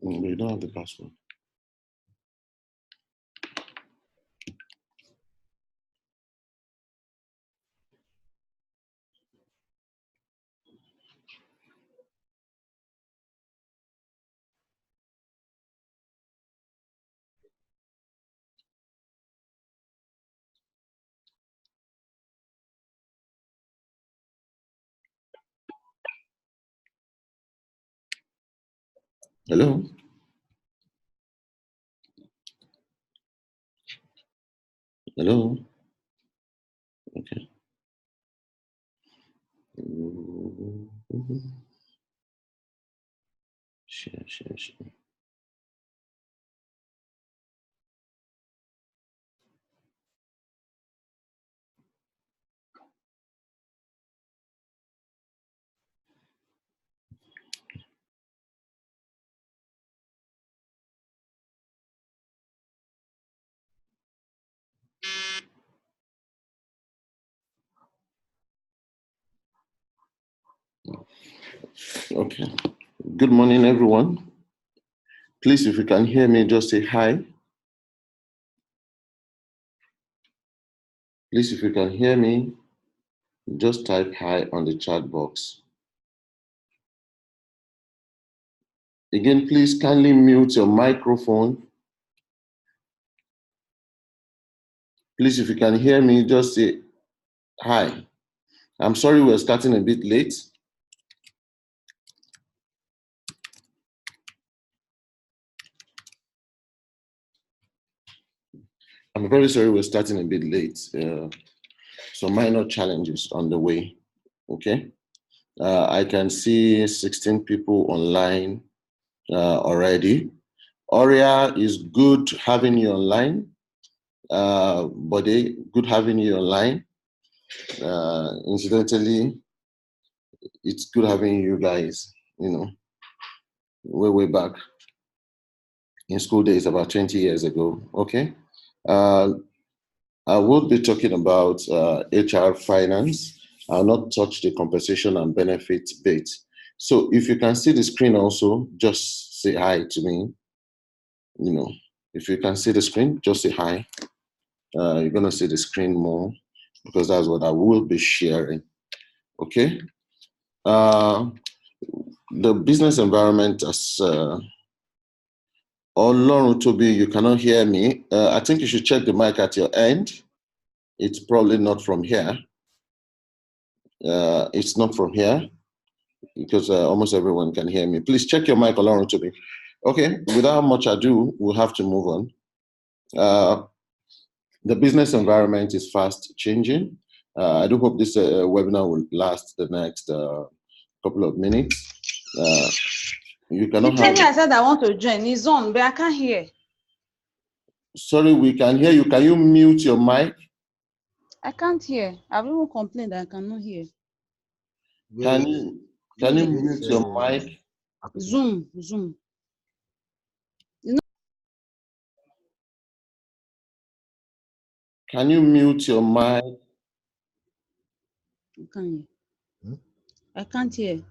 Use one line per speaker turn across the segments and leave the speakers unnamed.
We don't have the password. Hello? Hello? Okay. Share. Okay. Good morning, everyone. Please, if you can hear me, just say hi. Please, if you can hear me, just type hi on the chat box. Again, please kindly mute your microphone. Please, if you can hear me, just say hi. I'm sorry we're starting a bit late. I'm very sorry we're starting a bit late. Some minor challenges on the way, okay? I can see 16 people online already. Aurea, is good having you online. Bode, good having you online. Incidentally, it's good having you guys, way back in school days about 20 years ago, okay? I will be talking about HR finance. I'll not touch the compensation and benefit bit. So if you can see the screen also, just say hi to me. If you can see the screen, just say hi. You're gonna see the screen more because that's what I will be sharing, okay? The business environment as Olorun Toby, you cannot hear me. I think you should check the mic at your end. It's probably not from here. It's not from here because almost everyone can hear me. Please check your mic, Olorun Toby. Okay, without much ado, we'll have to move on. The business environment is fast changing. I do hope this webinar will last the next couple of minutes. You cannot have...
I said I want to join. It's on, but I can't hear.
Sorry, we can hear you. Can you mute your mic?
I can't hear. I've even complained that I cannot hear.
Can you mute your mic?
Zoom.
Can you mute your mic?
I can't hear.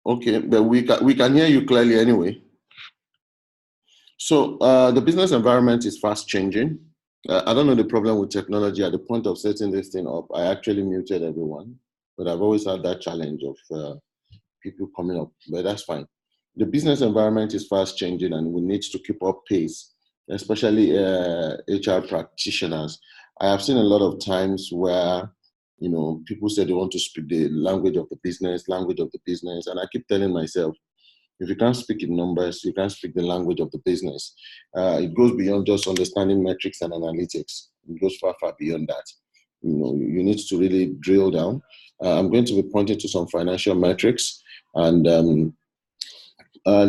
Okay, but we can hear you clearly anyway. So the business environment is fast changing. I don't know the problem with technology. At the point of setting this thing up, I actually muted everyone, but I've always had that challenge of people coming up, but that's fine. The business environment is fast changing and we need to keep up pace, especially HR practitioners. I have seen a lot of times where, people say they want to speak the language of the business, and I keep telling myself, if you can't speak in numbers, you can't speak the language of the business. It goes beyond just understanding metrics and analytics. It goes far, far beyond that. You need to really drill down. I'm going to be pointing to some financial metrics, and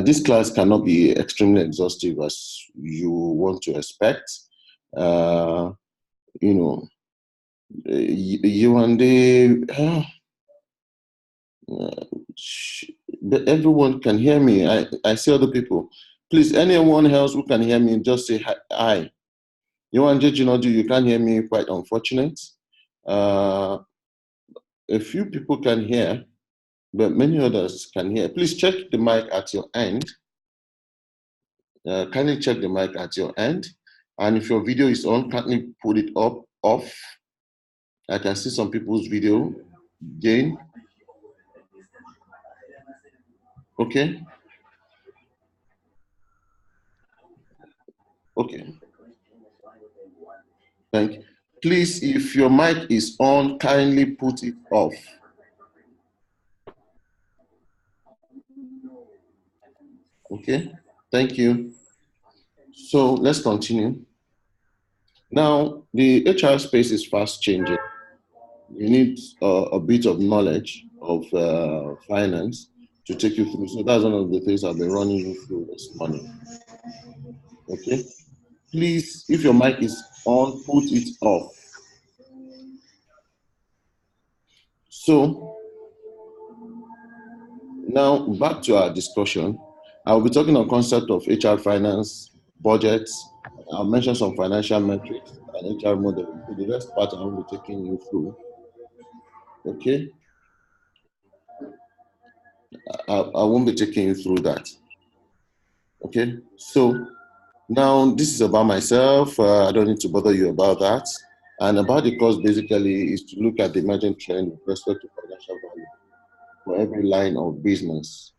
this class cannot be extremely exhaustive as you want to expect. You and but everyone can hear me. I see other people. Please, anyone else who can hear me, just say hi. You and you can't hear me, quite unfortunate. A few people can hear, but many others can hear. Please check the mic at your end. Kindly check the mic at your end. And if your video is on, kindly put it off. I can see some people's video. Jane. Okay. Okay. Thank you. Please, if your mic is on, kindly put it off. Okay. Thank you. So let's continue. Now, the HR space is fast changing. You need a bit of knowledge of finance to take you through. So that's one of the things I'll be running you through this morning. Okay. Please, if your mic is on, put it off. So now back to our discussion. I'll be talking on concept of HR finance, budgets. I'll mention some financial metrics and HR model. The rest part I will be taking you through. Okay. I won't be taking you through that. Okay. So now this is about myself. I don't need to bother you about that. And about the course basically is to look at the emerging trend with respect to financial value for every line of business.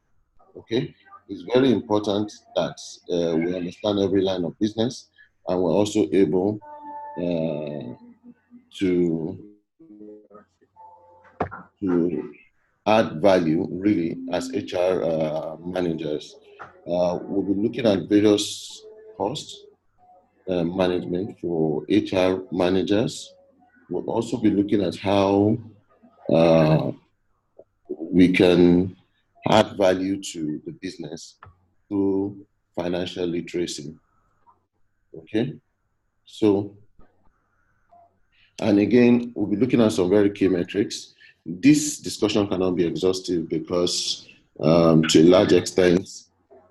Okay, it's very important that we understand every line of business, and we're also able to add value really as HR managers. We'll be looking at various cost management for HR managers. We'll also be looking at how we can add value to the business through financial literacy. Okay, so, and again, we'll be looking at some very key metrics. This discussion cannot be exhaustive because to a large extent,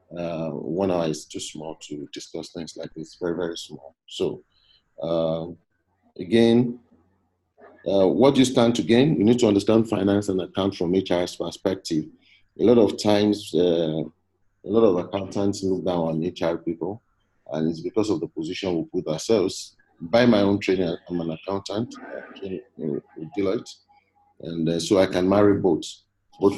1 hour is too small to discuss things like this, very, very small. So again, what do you stand to gain? You need to understand finance and account from HR's perspective. A lot of times, a lot of accountants look down on HR people, and it's because of the position we put ourselves. By my own training, I'm an accountant with Deloitte, and so I can marry both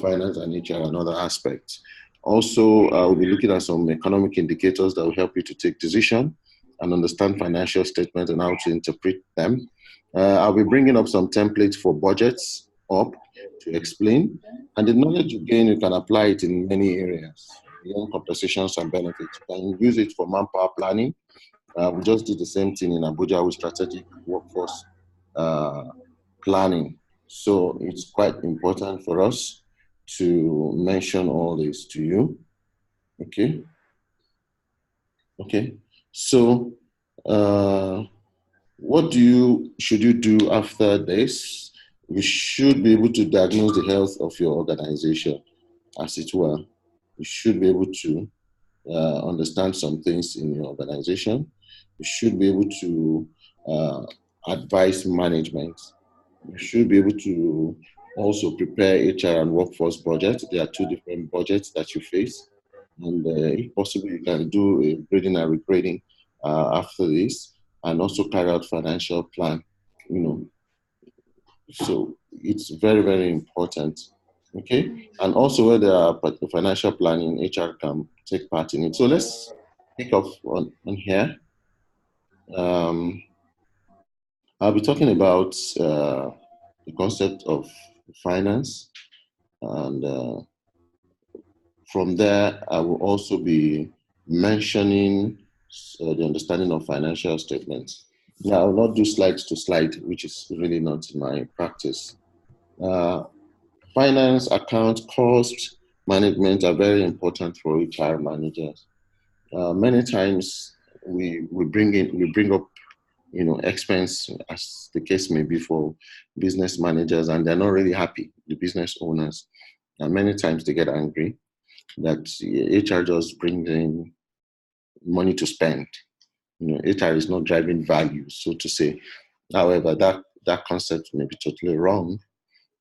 finance and HR and other aspects. Also, we'll be looking at some economic indicators that will help you to take decisions and understand financial statements and how to interpret them. I'll be bringing up some templates for budgets to explain, and the knowledge you gain, you can apply it in many areas. Beyond compensations and benefits, you can use it for manpower planning. We just did the same thing in Abuja with strategic workforce planning. So it's quite important for us to mention all this to you. Okay. Okay. So what should you do after this? You should be able to diagnose the health of your organization, as it were. You should be able to understand some things in your organization. You should be able to advise management. You should be able to also prepare HR and workforce budgets. There are two different budgets that you face. And if possible, you can do a grading and regrading after this, and also carry out financial plan, So it's very, very important. Okay. And also where there are financial planning, HR can take part in it. So let's pick up on here. I'll be talking about the concept of finance, and from there, I will also be mentioning the understanding of financial statements. Now, I will not do slide to slide, which is really not in my practice. Finance, account, cost management are very important for HR managers. Many times we bring up expense, as the case may be, for business managers, and they're not really happy, the business owners. And many times they get angry that HR just brings in money to spend. HR is not driving value, so to say. However, that concept may be totally wrong.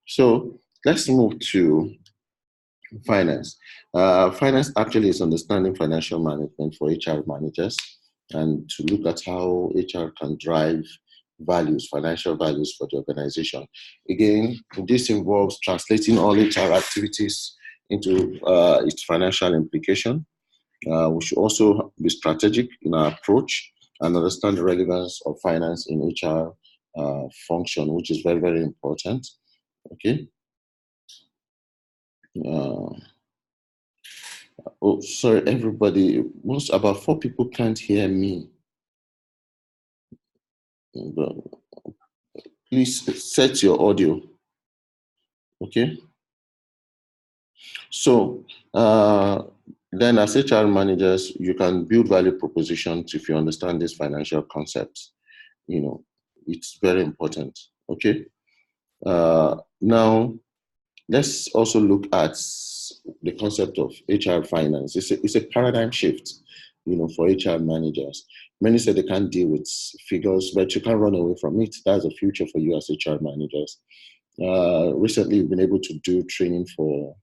So let's move to finance. Finance actually is understanding financial management for HR managers and to look at how HR can drive values, financial values for the organization. Again, this involves translating all HR activities into its financial implication. We should also be strategic in our approach and understand the relevance of finance in HR function, which is very, very important. Okay. Uh, oh, sorry, everybody. Most about 4 people can't hear me. But please set your audio. Okay. So then, as HR managers, you can build value propositions if you understand these financial concepts. You know, it's very important. Okay. Now, let's also look at the concept of HR finance. It's a paradigm shift, for HR managers. Many say they can't deal with figures, but you can't run away from it. That's the future for you as HR managers. Recently, we've been able to do training for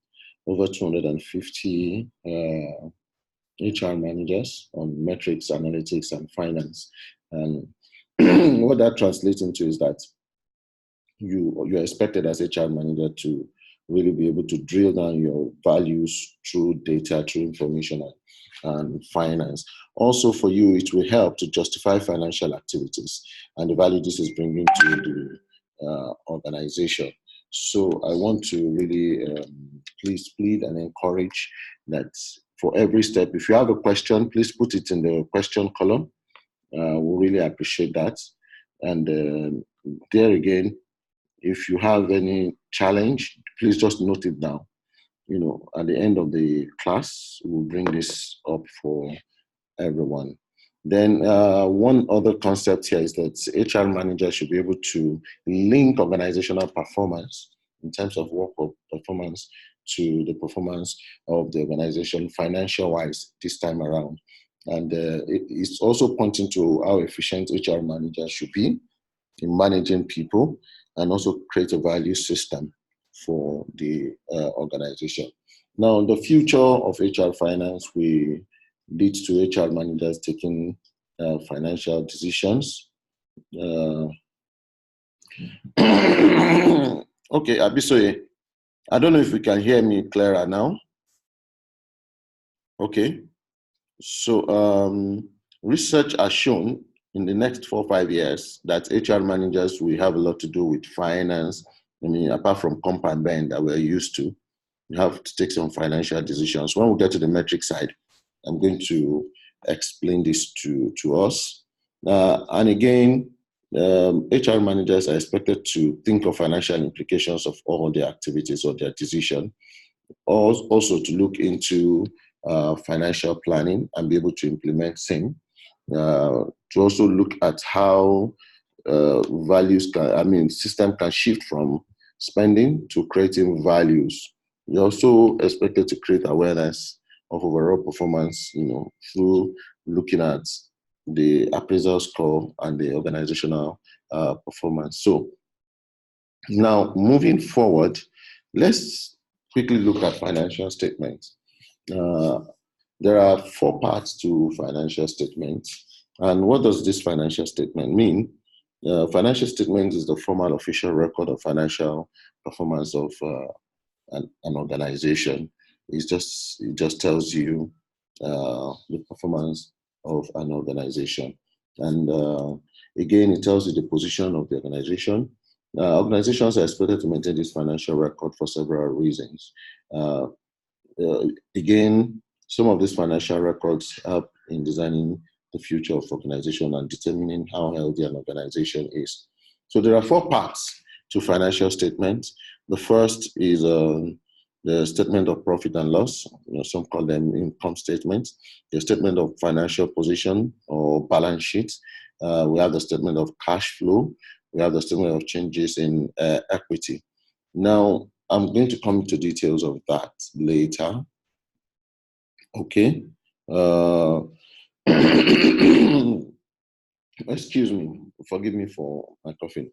over 250 HR managers on metrics, analytics, and finance. And what that translates into is that you're expected as HR manager to really be able to drill down your values through data, through information, and finance. Also, for you, it will help to justify financial activities and the value this is bringing to the organization. So I want to really please plead and encourage that for every step, if you have a question, please put it in the question column. We really appreciate that. And there again, if you have any challenge, please just note it down. At the end of the class, we'll bring this up for everyone. Then one other concept here is that HR managers should be able to link organizational performance in terms of work performance to the performance of the organization financial-wise this time around. And it's also pointing to how efficient HR managers should be in managing people and also create a value system for the organization. Now, the future of HR finance will lead to HR managers taking financial decisions. Okay, Abisoye, I don't know if you can hear me clearer now. Okay, so research has shown in the next 4 or 5 years that HR managers will have a lot to do with finance. I mean, apart from comp and bend that we're used to, you have to take some financial decisions. When we get to the metric side, I'm going to explain this to us. And again, HR managers are expected to think of financial implications of all their activities or their decision. Also to look into financial planning and be able to implement SIM. To also look at how system can shift from spending to creating values. You're also expected to create awareness of overall performance, through looking at the appraisal score and the organizational performance. So now moving forward, let's quickly look at financial statements. There are 4 parts to financial statements. And what does this financial statement mean? Financial statement is the formal official record of financial performance of an organization. It just tells you the performance of an organization. And again, it tells you the position of the organization. Organizations are expected to maintain this financial record for several reasons. Again, some of these financial records help in designing the future of organization and determining how healthy an organization is. So there are 4 parts to financial statements. The first is the statement of profit and loss. Some call them income statements. The statement of financial position or balance sheet. We have the statement of cash flow. We have the statement of changes in equity. Now, I'm going to come into details of that later. Okay. Excuse me. Forgive me for my coughing.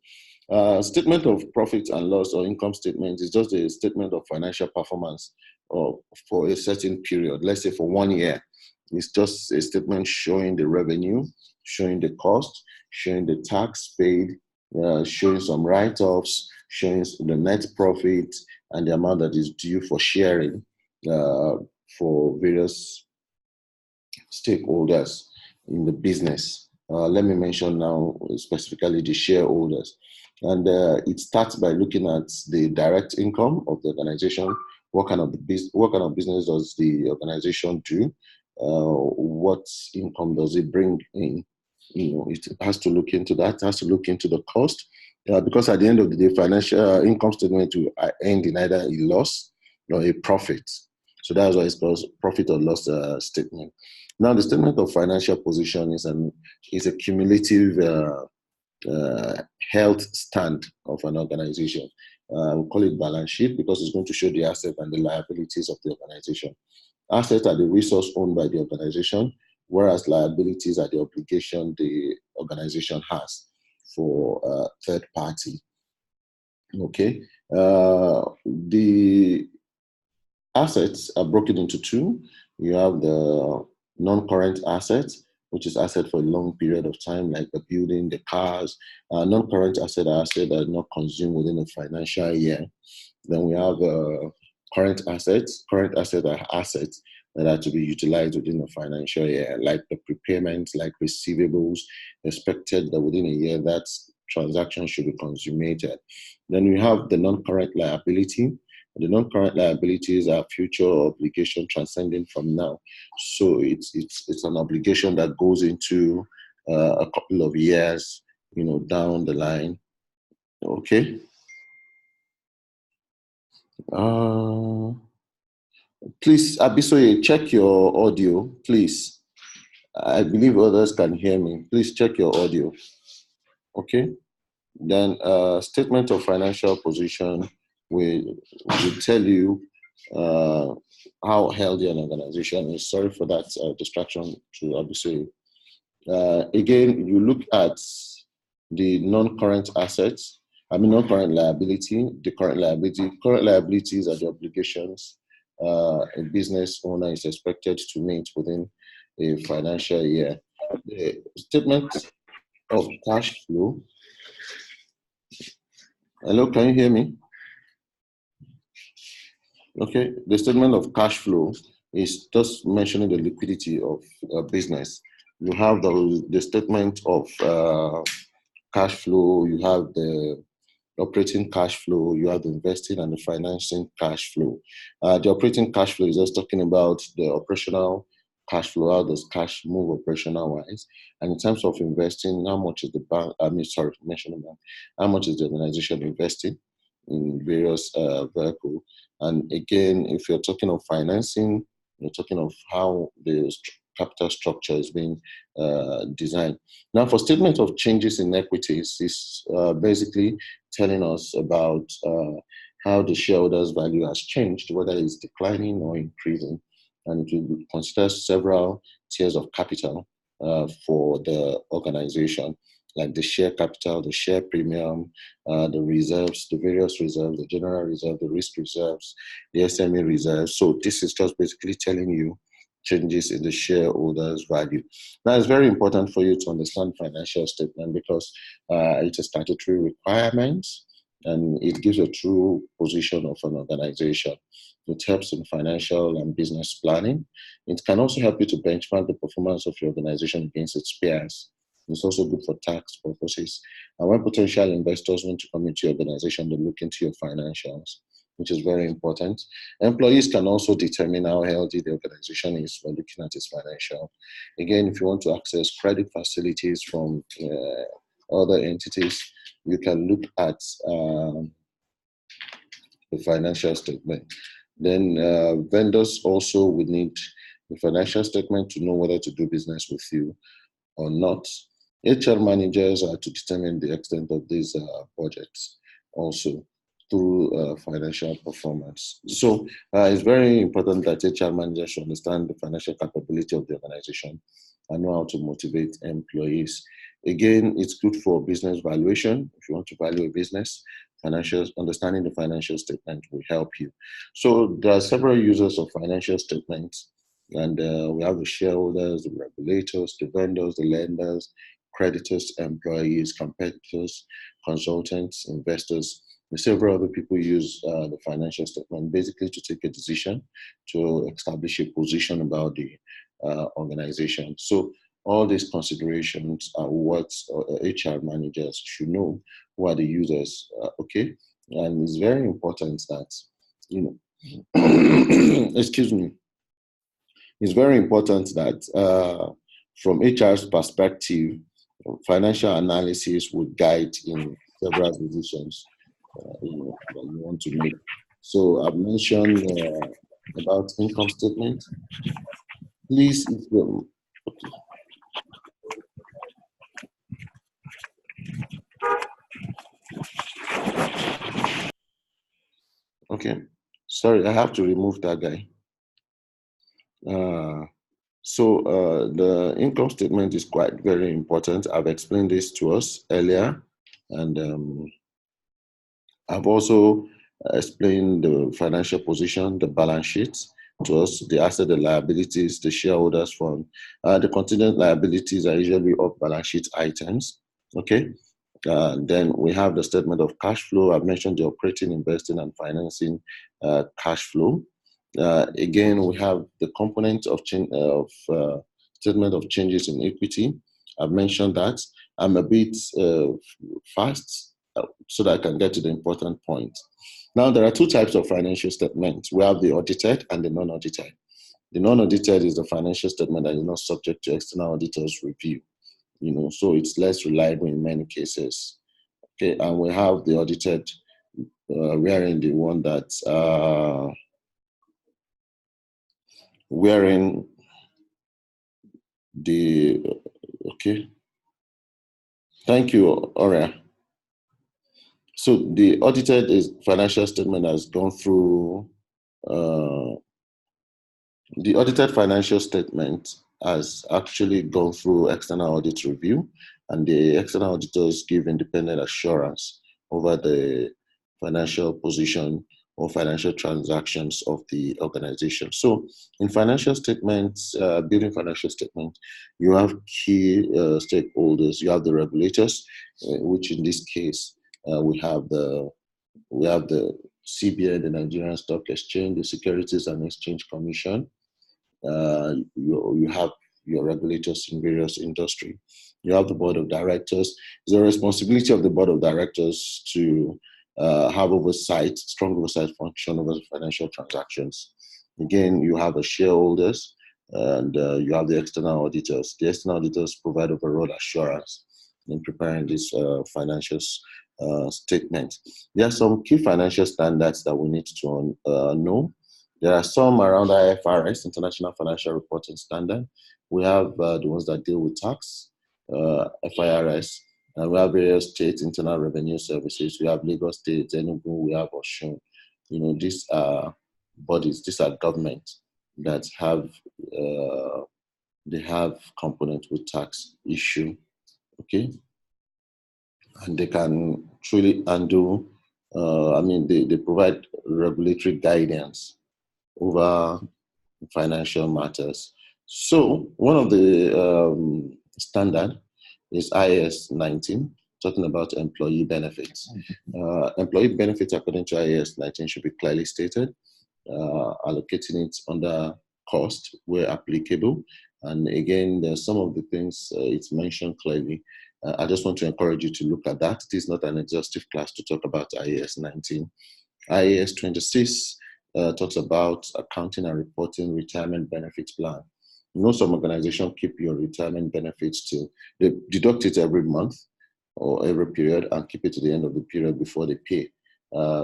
Statement of profit and loss or income statement is just a statement of financial performance for a certain period. Let's say for 1 year, it's just a statement showing the revenue, showing the cost, showing the tax paid, showing some write-offs, showing the net profit and the amount that is due for sharing for various stakeholders in the business. Let me mention now specifically the shareholders. And it starts by looking at the direct income of the organization. What kind of business does the organization do? What income does it bring in? It has to look into that. It has to look into the cost, because at the end of the day, financial income statement will end in either a loss or a profit. So that's why it's called profit or loss statement. Now, the statement of financial position is a cumulative health stand of an organization. We call it balance sheet because it's going to show the asset and the liabilities of the organization. Assets are the resource owned by the organization, whereas liabilities are the obligation the organization has for third party. Okay. The assets are broken into two. You have the non-current assets, which is asset for a long period of time, like the building, the cars. Non-current asset are assets that are not consumed within a financial year. Then we have current assets. Current assets are assets that are to be utilized within the financial year, like the prepayments, like receivables, expected that within a year that transaction should be consummated. Then we have the non-current liability. The non-current liabilities are future obligation transcending from now. So it's an obligation that goes into a couple of years, down the line. Okay. Please, Abisoye, check your audio, please. I believe others can hear me. Please check your audio. Okay. Then statement of financial position will tell you how healthy an organization is. Sorry for that distraction to Abisoye. Again, you look at the non-current assets, non-current liability, the current liability. Current liabilities are the obligations a business owner is expected to meet within a financial year. The statement of cash flow. Hello, can you hear me? Okay, the statement of cash flow is just mentioning the liquidity of a business. You have the statement of cash flow, you have the operating cash flow, you have the investing and the financing cash flow. The operating cash flow is just talking about the operational cash flow, how does cash move operational wise. And in terms of investing, how much is the bank, how much is the organization investing in various vehicles. And again, if you're talking of financing, you're talking of how the capital structure is being designed. Now, for statement of changes in equities, is basically telling us about how the shareholders' value has changed, whether it's declining or increasing. And it will consider several tiers of capital for the organization, like the share capital, the share premium, the reserves, the various reserves, the general reserve, the risk reserves, the SME reserves. So this is just basically telling you changes in the shareholders' value. Now, it's very important for you to understand financial statement because it's a statutory requirement and it gives a true position of an organization. It helps in financial and business planning. It can also help you to benchmark the performance of your organization against its peers. It's also good for tax purposes. And when potential investors want to come into your organization, they look into your financials, which is very important. Employees can also determine how healthy the organization is by looking at its financial. Again, if you want to access credit facilities from other entities, you can look at the financial statement. Then vendors also would need the financial statement to know whether to do business with you or not. HR managers are to determine the extent of these budgets also through financial performance. So it's very important that HR managers should understand the financial capability of the organization and know how to motivate employees. Again, it's good for business valuation. If you want to value a business, understanding the financial statement will help you. So there are several users of financial statements, and we have the shareholders, the regulators, the vendors, the lenders, creditors, employees, competitors, consultants, investors. And several other people use the financial statement basically to take a decision, to establish a position about the organization. So all these considerations are what HR managers should know. Who are the users? Okay, and it's very important that, you know, excuse me, it's very important that from HR's perspective, financial analysis would guide in several decisions that you want to make. So I've mentioned about income statement. Please, if you, okay, sorry, I have to remove that guy. The income statement is quite very important. I've explained this to us earlier, and I've also explained the financial position, the balance sheets to us, the asset, the liabilities, the shareholders fund. The contingent liabilities are usually off balance sheet items. Okay. Then we have the statement of cash flow. I've mentioned the operating, investing, and financing cash flow. Again, we have the component of statement of changes in equity. I've mentioned that. I'm a bit fast so that I can get to the important point. Now, there are two types of financial statements. We have the audited and the non-audited. The non-audited is the financial statement that is not subject to external auditors' review. So it's less reliable in many cases. Okay, and we have the audited, wherein the one that wherein the okay. Thank you, Aurea. So the audited financial statement has gone through. The audited financial statement has actually gone through external audit review, and the external auditors give independent assurance over the financial position or financial transactions of the organization. So in financial statements, building financial statement, you have key stakeholders. You have the regulators, which in this case, we have the CBN, the Nigerian Stock Exchange, the Securities and Exchange Commission. You have your regulators in various industry. You have the board of directors. It's the responsibility of the board of directors to have oversight, strong oversight function over the financial transactions. Again, you have the shareholders and you have the external auditors. The external auditors provide overall assurance in preparing this financial statement. There are some key financial standards that we need to know. There are some around IFRS, International Financial Reporting Standard. We have the ones that deal with tax, FIRS, and we have various state internal revenue services. We have Lagos State, Enugu, we have Osun. These are bodies, these are governments that have they have components with tax issue, okay? And they can truly undo, they provide regulatory guidance over financial matters. So one of the standard is IAS 19, talking about employee benefits. Employee benefits according to IAS 19 should be clearly stated, allocating it under cost where applicable. And again, there's some of the things it's mentioned clearly. I just want to encourage you to look at that. It is not an exhaustive class to talk about IAS 19. IAS 26 talks about accounting and reporting retirement benefits plan. Some organizations keep your retirement benefits they deduct it every month or every period and keep it to the end of the period before they pay.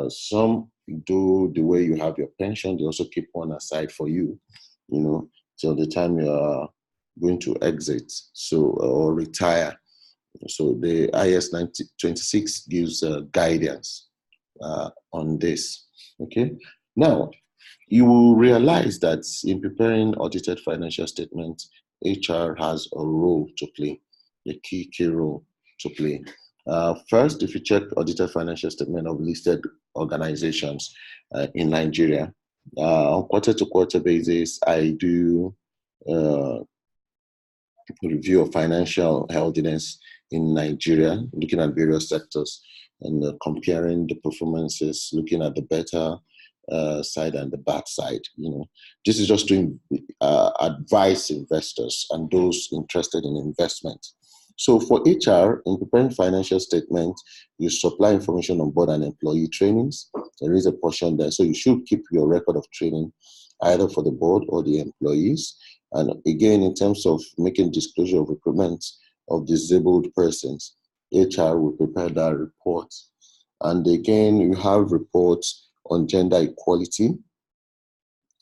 Some do the way you have your pension. They also keep one aside for you, till the time you are going to exit or retire. So the IAS 26 gives guidance on this. Okay. Now, you will realize that in preparing audited financial statements, HR has a role to play, a key role to play. First, if you check audited financial statement of listed organizations in Nigeria, on quarter-to-quarter basis, I do review of financial healthiness in Nigeria, looking at various sectors and comparing the performances, looking at the better side and the bad side. This is just to advise investors and those interested in investment. So for HR, in preparing financial statement, you supply information on board and employee trainings. There is a portion there, so you should keep your record of training either for the board or the employees. And again, in terms of making disclosure of recruitment of disabled persons, HR will prepare that report. And again, you have reports on gender equality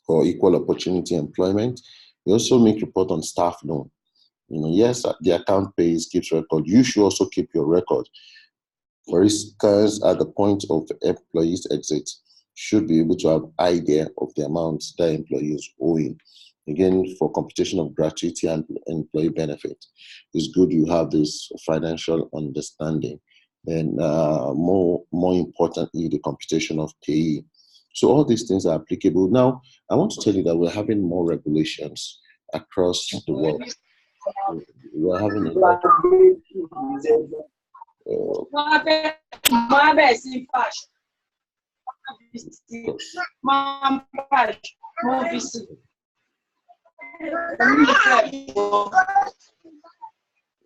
or equal opportunity employment. You also make report on staff loan. Yes, the account pays, keeps record. You should also keep your record. For instance, at the point of employees exit, should be able to have idea of the amount that employee is owing. Again, for computation of gratuity and employee benefit, it's good you have this financial understanding. And more importantly, the computation of pay. So all these things are applicable. Now, I want to tell you that we're having more regulations across the world. We're having a lot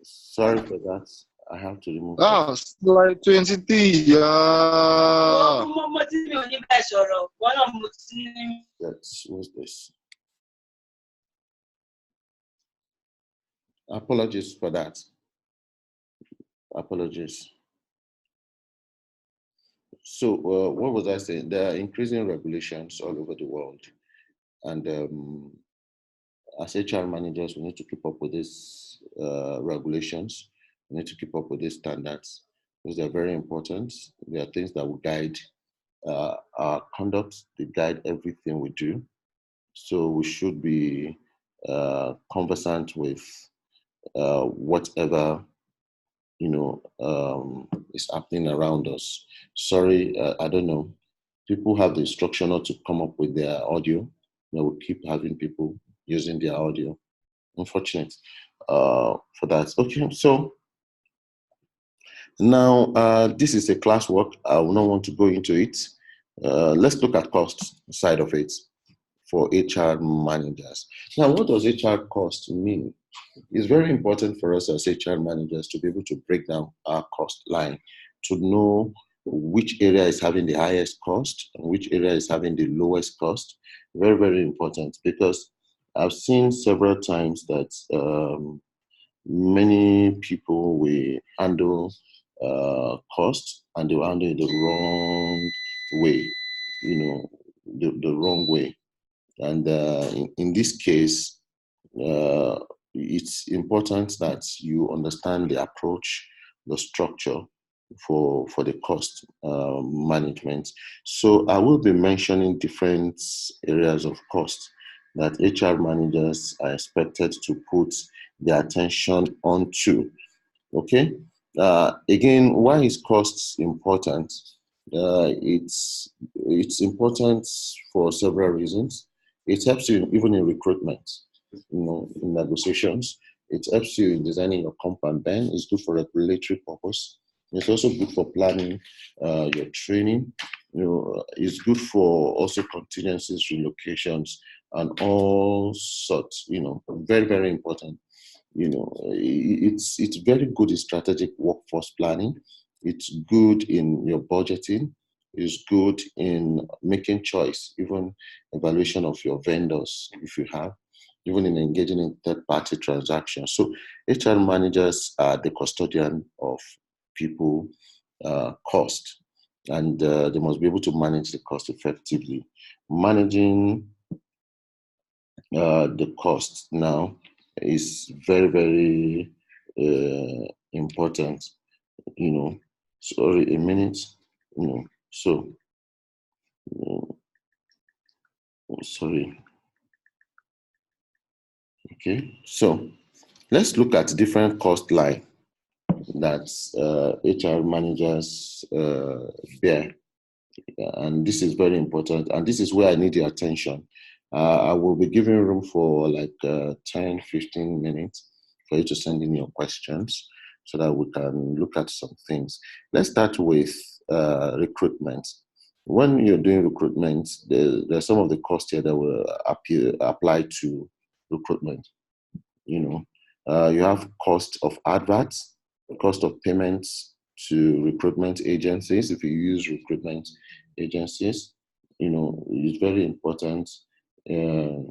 Sorry for that. I have to remove that.
Slide 23.
What's this? Apologies for that. Apologies. So what was I saying? There are increasing regulations all over the world. And as HR managers, we need to keep up with these regulations. We need to keep up with these standards because they're very important. They are things that will guide our conduct. They guide everything we do. So we should be conversant with whatever is happening around us. Sorry, I don't know. People have the instruction not to come up with their audio. We'll keep having people using their audio. Unfortunate for that. Okay, so now this is a classwork. I will not want to go into it. Let's look at cost side of it for HR managers. Now, what does HR cost mean? It's very important for us as HR managers to be able to break down our cost line, to know which area is having the highest cost and which area is having the lowest cost. Very, very important, because I've seen several times that many people will handle cost and they will handle it the wrong way, the wrong way. And in this case, it's important that you understand the approach, the structure for the cost management. So I will be mentioning different areas of cost that HR managers are expected to put their attention onto. Okay. Again, why is cost important? It's important for several reasons. It helps you even in recruitment, in negotiations. It helps you in designing your comp and ben. It's good for regulatory purpose. It's also good for planning your training. It's good for also contingencies, relocations, and all sorts. Very, very important. It's very good in strategic workforce planning. It's good in your budgeting. It's good in making choice, even evaluation of your vendors, if you have, even in engaging in third-party transactions. So HR managers are the custodian of people cost, and they must be able to manage the cost effectively. Managing the cost now is very, very important. Sorry, a minute. So sorry. Okay, so let's look at different cost line that HR managers bear. And this is very important. And this is where I need your attention. I will be giving room for like 10, 15 minutes for you to send in your questions so that we can look at some things. Let's start with recruitment. When you're doing recruitment, there's some of the costs here that will apply to recruitment. You have cost of adverts, cost of payments to recruitment agencies. If you use recruitment agencies, it's very important, uh,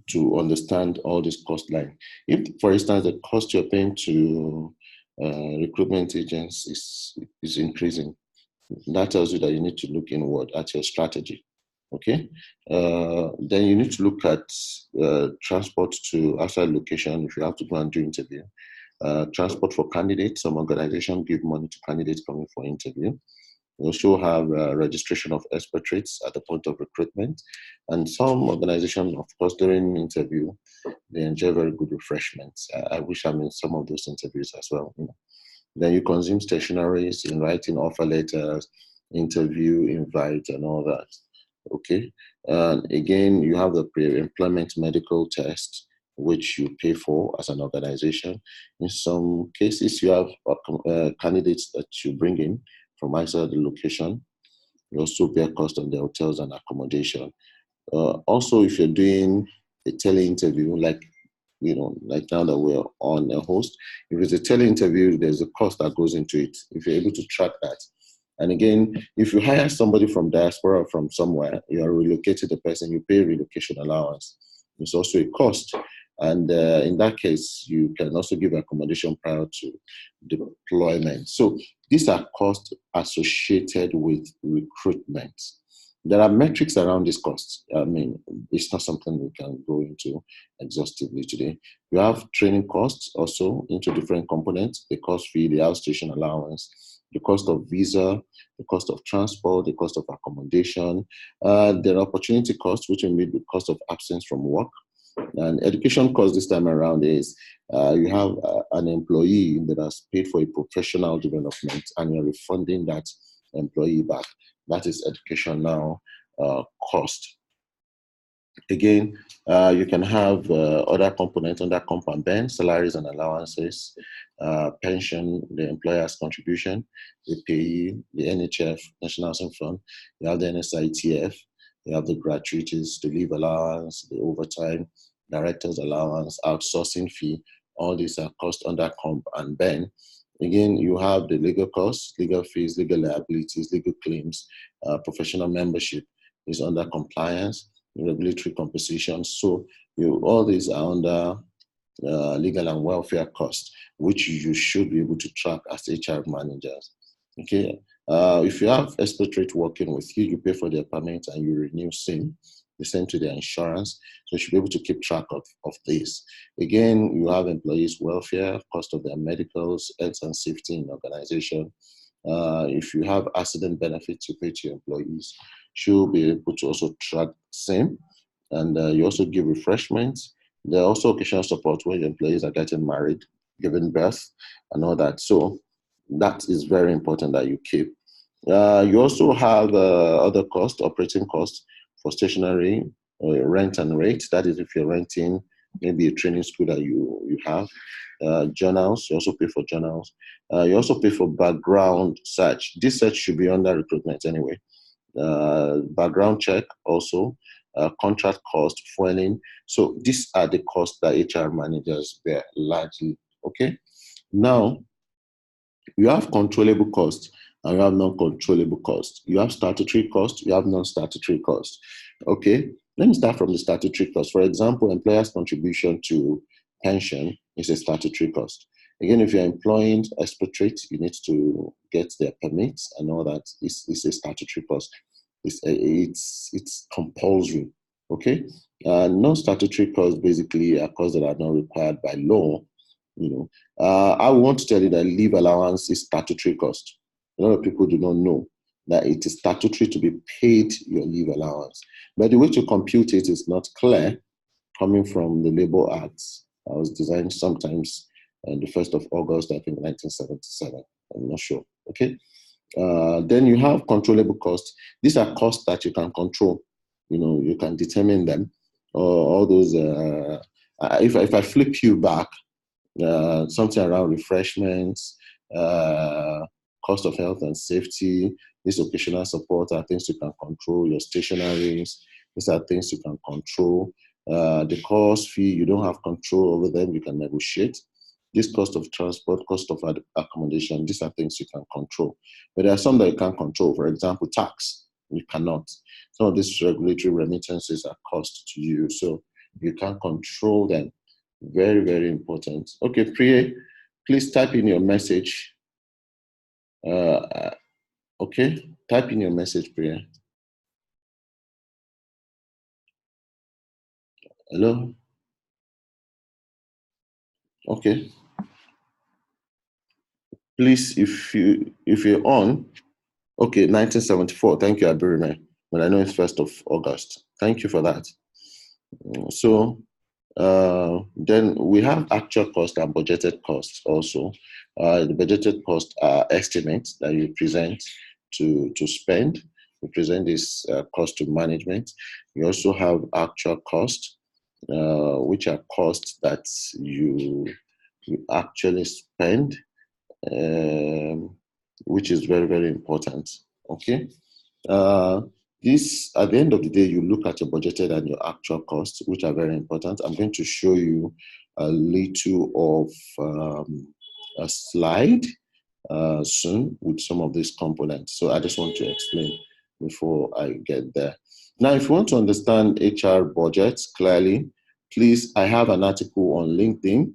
to understand all this cost line. If, for instance, the cost you're paying to recruitment agents is increasing, that tells you that you need to look inward at your strategy. Okay, then you need to look at transport to outside location if you have to go and do interview. Transport for candidates. Some organizations give money to candidates coming for interview. We also have registration of expatriates at the point of recruitment. And some organizations, of course, during interview, they enjoy very good refreshments. I wish I'm in some of those interviews as well. Then you consume stationaries in writing offer letters, interview invite, and all that. Okay. And again, you have the pre-employment medical test, which you pay for as an organization. In some cases, you have candidates that you bring in from outside the location. You also bear cost on the hotels and accommodation. Also, if you're doing a tele-interview, like now that we're on a host, if it's a tele-interview, there's a cost that goes into it. If you're able to track that. And again, if you hire somebody from diaspora or from somewhere, you are relocating the person, you pay relocation allowance. It's also a cost. And in that case, you can also give accommodation prior to deployment. So these are costs associated with recruitment. There are metrics around these costs. I mean, it's not something we can go into exhaustively today. You have training costs also into different components, the cost fee, the outstation allowance, the cost of visa, the cost of transport, the cost of accommodation. There are opportunity costs, which will be the cost of absence from work. And education cost this time around is you have an employee that has paid for a professional development and you're refunding that employee back. That is education now cost. Again, you can have other components under comp and ben, salaries and allowances, pension, the employer's contribution, the payee, the NHF, National Housing Fund, you have the NSITF, you have the gratuities, the leave allowance, the overtime, director's allowance, outsourcing fee. All these are cost under comp and ben. Again, you have the legal costs, legal fees, legal liabilities, legal claims, professional membership is under compliance, regulatory compensation. So all these are under legal and welfare costs, which you should be able to track as HR managers. Okay. If you have expatriate working with you, you pay for their permit and you renew SIM. They send to their insurance. So you should be able to keep track of this. Again, you have employees' welfare, cost of their medicals, health and safety in the organization. If you have accident benefits you pay to your employees, you'll be able to also track SIM. And you also give refreshments. There are also occasional support when your employees are getting married, giving birth, and all that. So that is very important that you keep. You also have other costs, operating costs for stationery, rent and rate. That is if you're renting maybe a training school that you have. Journals, you also pay for journals. You also pay for background search. This search should be under recruitment anyway. Background check also, contract cost, fueling. So these are the costs that HR managers bear largely. Okay. Now, you have controllable costs and you have non-controllable costs. You have statutory costs, you have non-statutory costs. Okay, let me start from the statutory cost. For example, employer's contribution to pension is a statutory cost. Again, if you're employing expatriates, you need to get their permits and all that. It's a statutory cost. It's compulsory. Okay, non-statutory costs basically are costs that are not required by law. I want to tell you that leave allowance is statutory cost. A lot of people do not know. that it is statutory to be paid your leave allowance. But the way to compute it is not clear, coming from the Labour Act. I was designed sometimes on the 1st of August, I think 1977. I'm not sure. Okay. Then you have controllable costs. These are costs that you can control. You can determine them. All those. If I flip you back, something around refreshments, cost of health and safety, this occasional support are things you can control. Your stationaries, these are things you can control. The course fee, you don't have control over them, you can negotiate. This cost of transport, cost of accommodation, these are things you can control. But there are some that you can't control. For example, tax, you cannot. Some of these regulatory remittances are cost to you, so you can't control them. Very, very important. Okay, Priya, please type in your message. Okay, type in your message, Priya. Hello? Okay. Please, if you're on, okay, 1974. Thank you, Abirime. But I know it's 1st of August. Thank you for that. So then we have actual cost and budgeted costs also. The budgeted cost are estimates that you present to spend. You present this cost to management. You also have actual cost, which are costs that you actually spend, which is very, very important. Okay. This, at the end of the day, you look at your budgeted and your actual costs, which are very important. I'm going to show you a little of a slide soon with some of these components. So I just want to explain before I get there. Now, if you want to understand HR budgets clearly, please, I have an article on LinkedIn.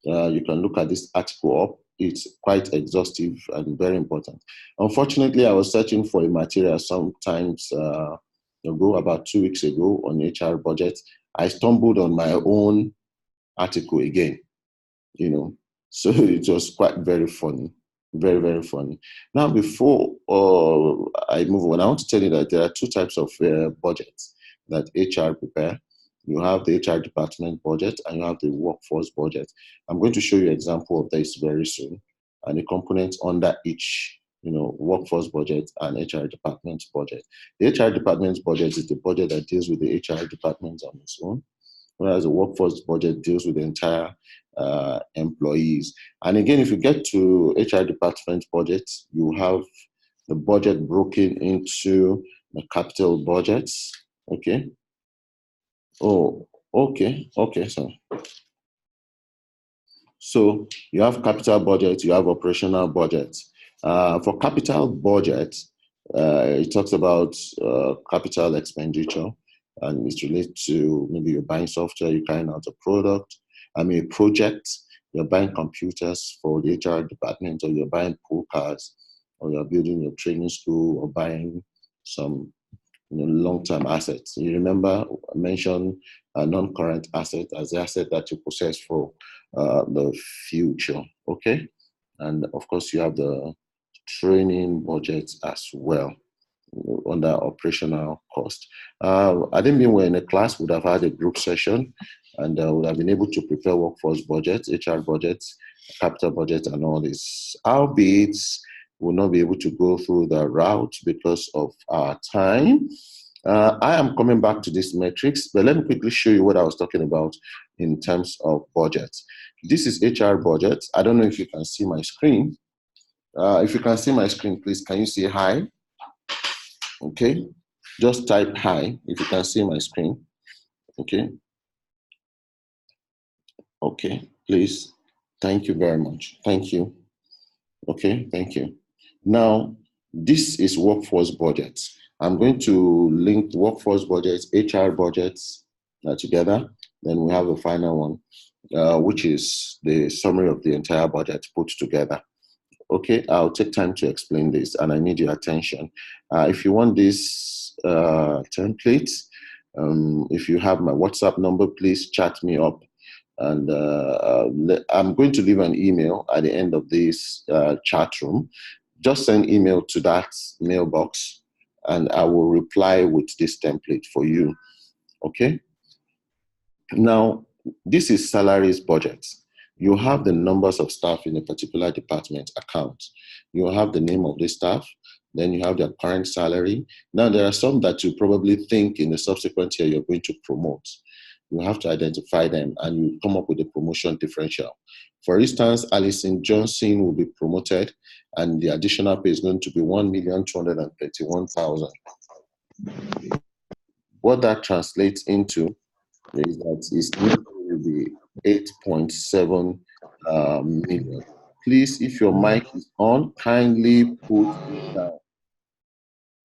You can look at this article up. It's quite exhaustive and very important. Unfortunately, I was searching for a material sometimes ago, about 2 weeks ago, on HR budget. I stumbled on my own article again, so it was quite very funny, very, very funny. Now, before I move on, I want to tell you that there are two types of budgets that HR prepare. You have the HR department budget and you have the workforce budget. I'm going to show you an example of this very soon, and the components under each, workforce budget and HR department budget. The HR department's budget is the budget that deals with the HR department on its own, whereas the workforce budget deals with the entire employees. And again, if you get to HR department budget, you have the budget broken into the capital budgets, okay? Oh, okay, so you have capital budget, you have operational budget. For capital budget, it talks about capital expenditure, and it relates to maybe you're buying software, you're carrying out a product, a project, you're buying computers for the HR department, or you're buying pool cars, or you're building your training school, or buying some long-term assets. You remember I mentioned a non-current asset as the asset that you possess for the future, okay? And of course, you have the training budget as well under operational cost. I didn't mean we're in a class, would have had a group session and would have been able to prepare workforce budget, HR budget, capital budget, and all this. Albeit, will not be able to go through the route because of our time. I am coming back to this metrics, but let me quickly show you what I was talking about in terms of budget. This is HR budget. I don't know if you can see my screen. If you can see my screen, please, can you see hi? Okay, just type hi if you can see my screen. Okay. Okay, please. Thank you very much. Thank you. Okay, thank you. Now, this is workforce budgets. I'm going to link workforce budgets, HR budgets together. Then we have a final one, which is the summary of the entire budget put together. Okay, I'll take time to explain this, and I need your attention. If you want this template, if you have my WhatsApp number, please chat me up. And I'm going to leave an email at the end of this chat room. just send email to that mailbox and I will reply with this template for you. Okay? Now, this is salaries budget. You have the numbers of staff in a particular department account. You have the name of the staff, then you have their current salary. Now, there are some that you probably think in the subsequent year you're going to promote. You have to identify them and you come up with a promotion differential. For instance, Alison Johnson will be promoted and the additional pay is going to be 1,231,000. What that translates into is that it's going to be 8.7 million. Please, if your mic is on, kindly put it down.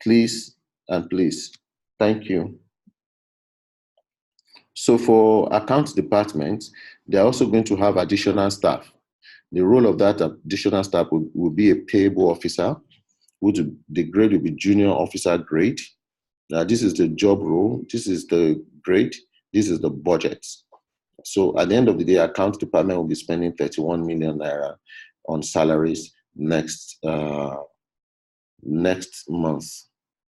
Please and please. Thank you. So for account department, they're also going to have additional staff. The role of that additional staff will be a payable officer, which the grade will be junior officer grade. This is the job role, this is the grade, this is the budget. So at the end of the day, account department will be spending 31 million naira on salaries next month.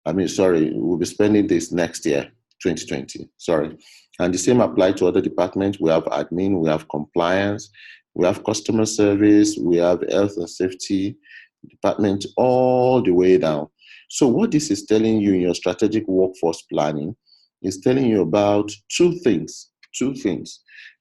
We'll be spending this next year, 2020, sorry. And the same applies to other departments. We have admin, we have compliance, we have customer service, we have health and safety department, all the way down. So what this is telling you in your strategic workforce planning is telling you about two things.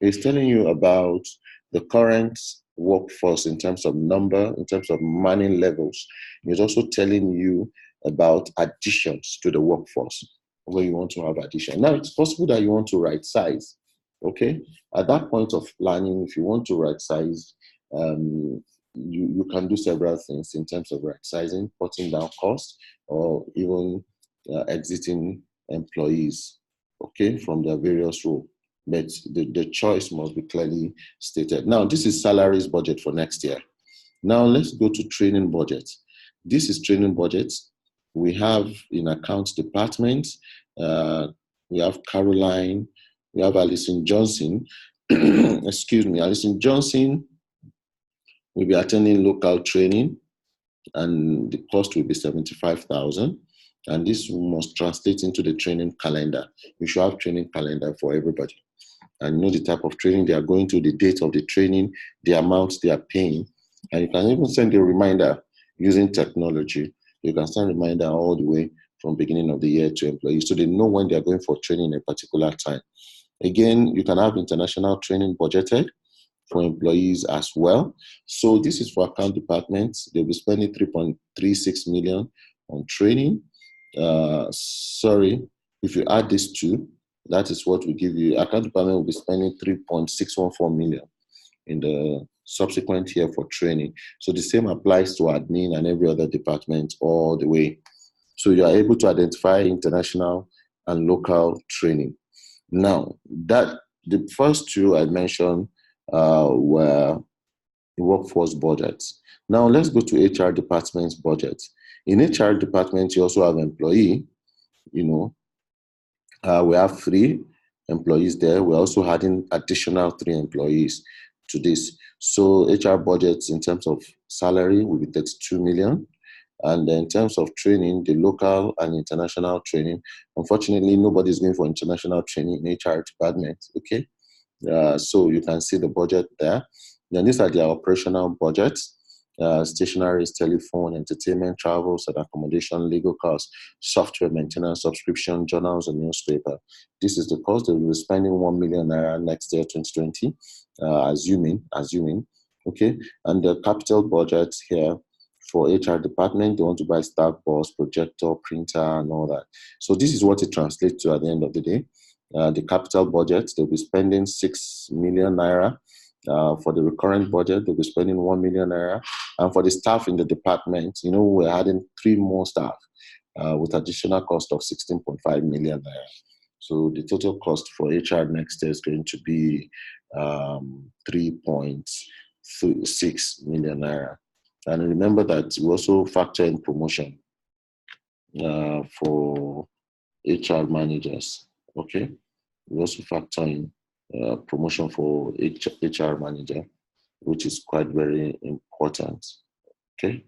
It's telling you about the current workforce in terms of number, in terms of manning levels. It's also telling you about additions to the workforce where you want to have addition. Now, it's possible that you want to right size, okay? At that point of planning, if you want to right size, you can do several things in terms of right sizing, cutting down costs, or even exiting employees, okay, from their various roles. But the choice must be clearly stated. Now, this is salaries budget for next year. Now, let's go to training budget. This is training budget. We have in accounts department, we have Caroline, we have Alison Johnson. Excuse me, Alison Johnson will be attending local training and the cost will be 75,000. And this must translate into the training calendar. You should have training calendar for everybody and know the type of training they are going to, the date of the training, the amount they are paying. And you can even send a reminder using technology. You can send a reminder all the way from beginning of the year to employees so they know when they are going for training at a particular time. Again, you can have international training budgeted for employees as well. So this is for account departments. They'll be spending 3.36 million on training. If you add these two, that is what we give you. Account department will be spending 3.614 million in the subsequent year for training. So the same applies to admin and every other department all the way. So you are able to identify international and local training. Now, that the first two I mentioned were the workforce budgets. Now let's go to HR department's budget. In HR department, you also have employee. We have 3 employees there. We're also adding additional 3 employees to this. So HR budgets in terms of salary will be 32 million. And in terms of training, the local and international training, unfortunately, nobody's going for international training in HR department, okay? So you can see the budget there. Then these are their operational budgets. Stationaries, telephone, entertainment, travels and accommodation, legal costs, software maintenance, subscription, journals, and newspaper. This is the cost. They will be spending 1 million naira next year, 2020, assuming, okay? And the capital budget here for HR department, they want to buy staff bus, projector, printer, and all that. So this is what it translates to at the end of the day. The capital budget, they'll be spending 6 million naira. For the recurrent budget, they'll be spending 1 million naira. And for the staff in the department, we're adding 3 more staff with additional cost of 16.5 million naira. So the total cost for HR next year is going to be 3.6 million naira. And remember that we also factor in promotion for HR managers, okay? We also factor in promotion for HR manager, which is quite very important, okay?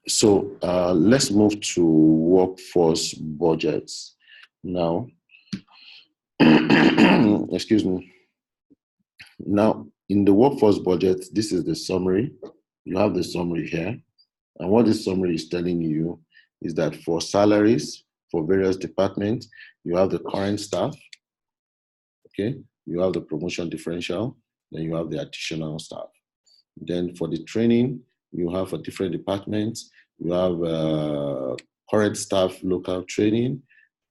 So let's move to workforce budgets now. Excuse me. Now, in the workforce budget, this is the summary. You have the summary here. And what this summary is telling you is that for salaries for various departments, you have the current staff, okay? You have the promotion differential, then you have the additional staff. Then for the training, you have for different departments, you have current staff local training,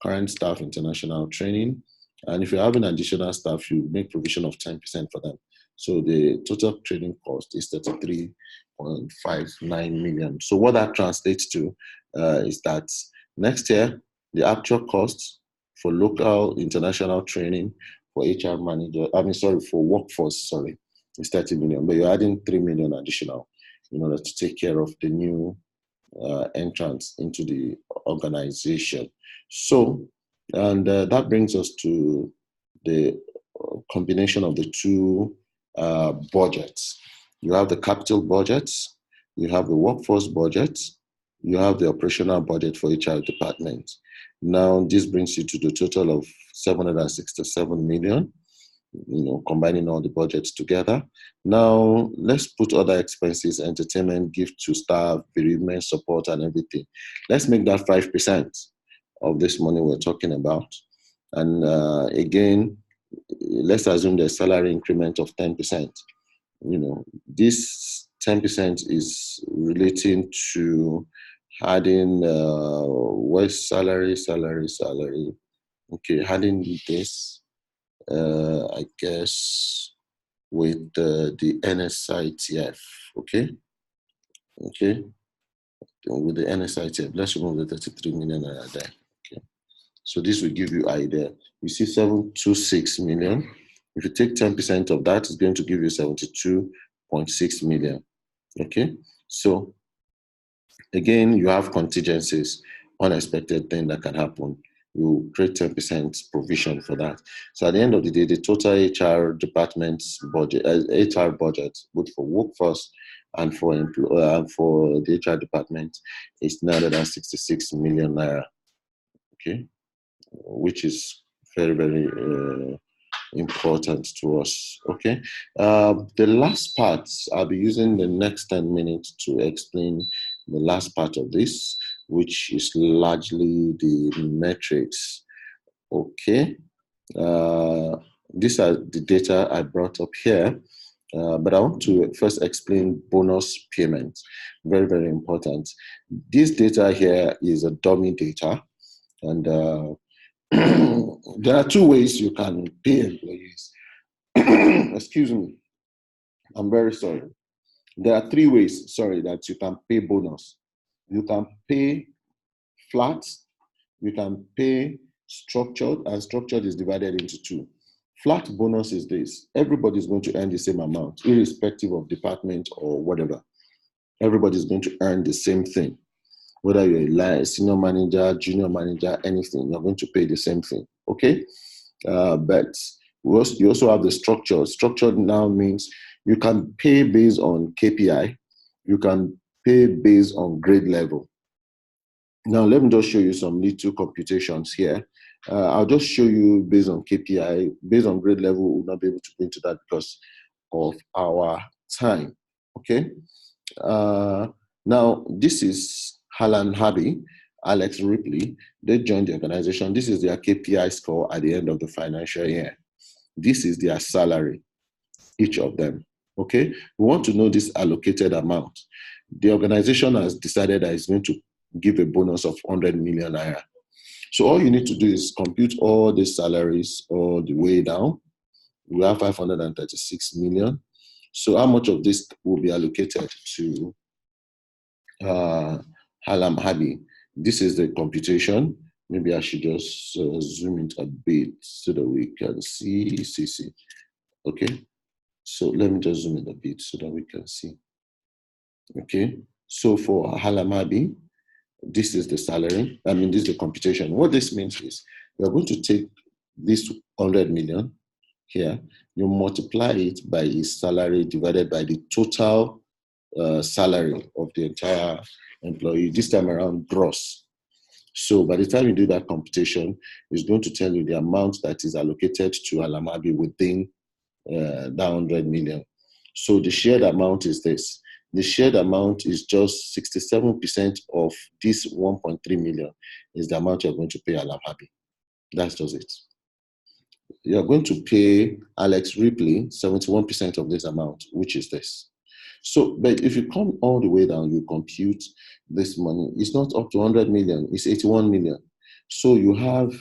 current staff international training. And if you're having additional staff, you make provision of 10% for them. So the total training cost is 33.59 million. So what that translates to is that next year, the actual cost for local international training for HR manager, for workforce, is 30 million, but you're adding 3 million additional in order to take care of the new entrance into the organization. So, and that brings us to the combination of the two budgets. You have the capital budgets, you have the workforce budget, you have the operational budget for HR department. Now, this brings you to the total of 767 million, combining all the budgets together. Now, let's put other expenses, entertainment, gift to staff, bereavement support, and everything. Let's make that 5% of this money we're talking about. And again, let's assume the salary increment of 10%. This 10% is relating to adding wage salary. Okay, adding this, I guess, with the NSITF, okay? Okay, with the NSITF, let's remove the 33 million there, okay? So this will give you idea. You see 726 million. If you take 10% of that, it's going to give you 72.6 million, okay? So again, you have contingencies, unexpected thing that can happen. You create 10% provision for that. So at the end of the day, the total HR department's budget, HR budget, both for workforce and for the HR department, is 966 million naira. Okay, which is very, very important to us. Okay, the last part, I'll be using the next 10 minutes to explain the last part of this, which is largely the metrics. Okay, these are the data I brought up here, but I want to first explain bonus payments. Very, very important. This data here is a dummy data, and there are two ways you can pay employees. Excuse me, I'm very sorry. There are three ways, that you can pay bonus. You can pay flat, you can pay structured, and structured is divided into two. Flat bonus is this: everybody is going to earn the same amount, irrespective of department or whatever. Everybody is going to earn the same thing. Whether you're a senior manager, junior manager, anything, you're going to pay the same thing, okay? But you also have the structure. Structured now means you can pay based on KPI. You can pay based on grade level. Now, let me just show you some little computations here. I'll just show you based on KPI. Based on grade level, we'll not be able to go into that because of our time, okay? Now, this is Alan Harvey, Alex Ripley. They joined the organization. This is their KPI score at the end of the financial year. This is their salary, each of them, okay? We want to know this allocated amount. The organization has decided that it's going to give a bonus of 100 million naira. So all you need to do is compute all the salaries all the way down. We have 536 million. So how much of this will be allocated to Halam Hadi? This is the computation. Maybe I should just zoom it a bit so that we can see. Okay. So let me just zoom it a bit so that we can see. Okay. So for Halamabi, this is the salary. This is the computation. What this means is you're going to take this 100 million here, you multiply it by his salary divided by the total salary of the entire employee, this time around gross. So by the time you do that computation, it's going to tell you the amount that is allocated to Alamabi within that 100 million. So the shared amount is this. The shared amount is just 67% of this 1.3 million is the amount you're going to pay Alamabi. That's just it. You're going to pay Alex Ripley 71% of this amount, which is this. So, but if you come all the way down, you compute this money, it's not up to 100 million, it's 81 million. So you have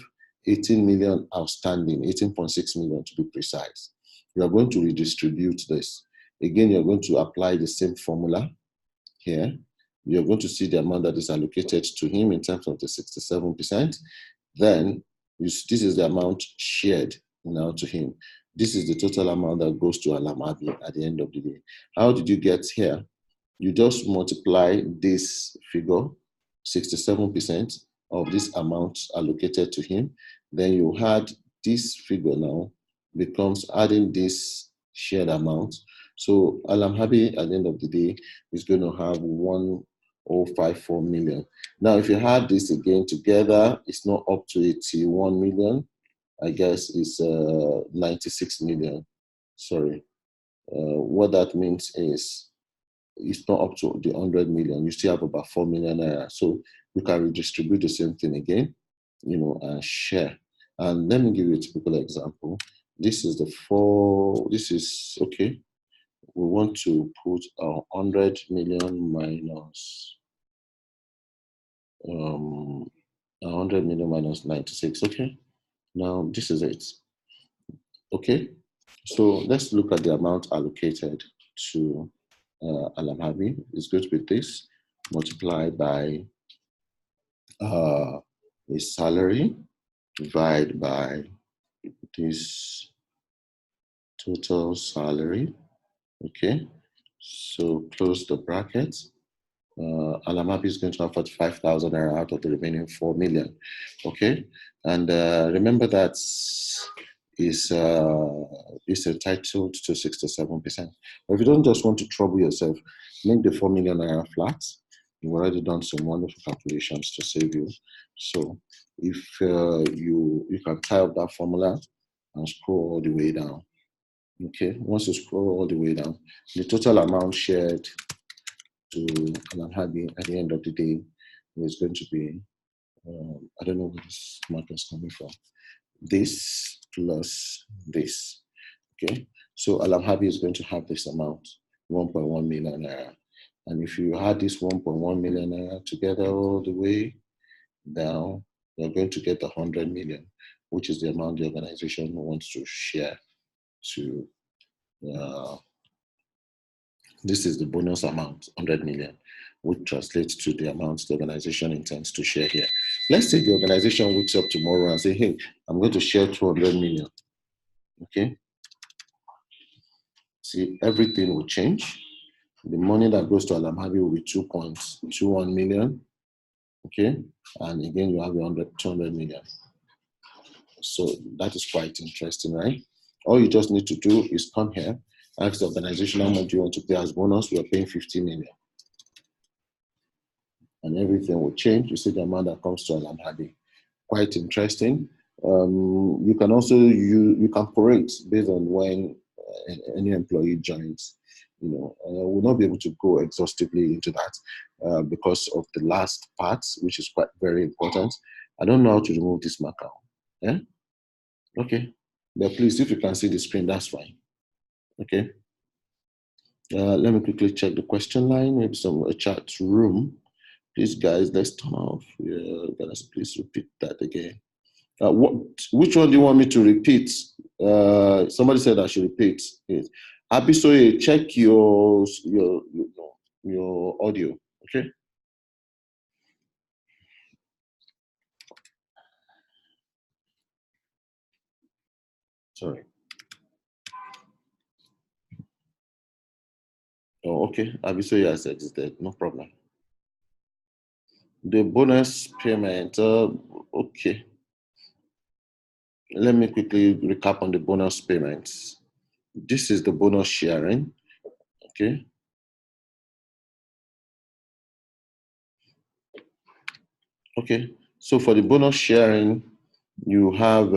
18 million outstanding, 18.6 million to be precise. You are going to redistribute this. Again, you're going to apply the same formula here. You're going to see the amount that is allocated to him in terms of the 67%. Then this is the amount shared now to him. This is the total amount that goes to Alamabi at the end of the day. How did you get here? You just multiply this figure, 67% of this amount allocated to him. Then you add this figure now, becomes adding this shared amount. So Alamabi at the end of the day is going to have 1,054 million. Now, if you add this again together, it's not up to 81 million. I guess it's 96 million. Sorry. What that means is it's not up to the 100 million. You still have about 4 million naira. So you can redistribute the same thing again, and share. And let me give you a typical example. This is okay. We want to put 100 million minus 100 million minus 96. Okay. Now this is it. Okay. So let's look at the amount allocated to Alamabi. It's going to be this multiplied by his salary divided by this total salary. Okay. So close the bracket. Alamabi is going to have 45,000 naira out of the remaining 4 million. Okay. And remember that is entitled to 67%. But if you don't just want to trouble yourself, make the 4 million naira flat. You've already done some wonderful calculations to save you. So if you can tie up that formula and scroll all the way down. Okay, once you scroll all the way down, the total amount shared to Alamabi at the end of the day is going to be, I don't know where this mark is coming from, this plus this. Okay, so Alamabi is going to have this amount, 1.1 million naira. And if you add this 1.1 million naira together all the way down, you're going to get 100 million, which is the amount the organization wants to share to. This is the bonus amount, 100 million, which translates to the amount the organization intends to share here. Let's say the organization wakes up tomorrow and say, hey, I'm going to share 200 million. Okay. See, everything will change. The money that goes to Alamabi will be 2.21 million. Okay. And again, you have 200 million. So that is quite interesting, right? All you just need to do is come here, ask the organization how much you want to pay as bonus. We are paying 50 million. And everything will change. You see the amount that comes to Alamabi. Quite interesting. You can also you can prorate based on when any employee joins. We'll not be able to go exhaustively into that because of the last part, which is quite very important. I don't know how to remove this marker. Yeah. Okay. But please, if you can see the screen, that's fine. Okay. Let me quickly check the question line. Maybe some chat room. Please, guys, let's turn off. Yeah, guys, please repeat that again. Which one do you want me to repeat? Somebody said I should repeat it. Abisoye, check your audio. Okay. Sorry. Oh, okay. Abisoye has exited. No problem. The bonus payment. Okay. Let me quickly recap on the bonus payments. This is the bonus sharing. Okay. Okay, so for the bonus sharing, you have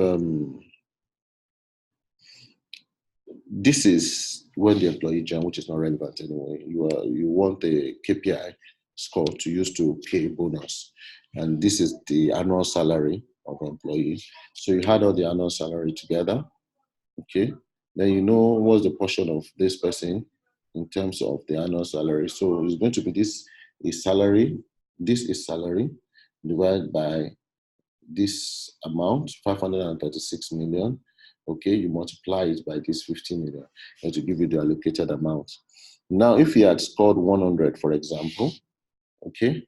this is when the employee join, which is not relevant anyway. You want the KPI score to use to pay bonus, and this is the annual salary of employees. So you had all the annual salary together. Okay, then you know what's the portion of this person in terms of the annual salary. So it's going to be this is salary. This is salary divided by this amount, 536 million. Okay, you multiply it by this 50 million and to give you the allocated amount. Now, if he had scored 100, for example, okay,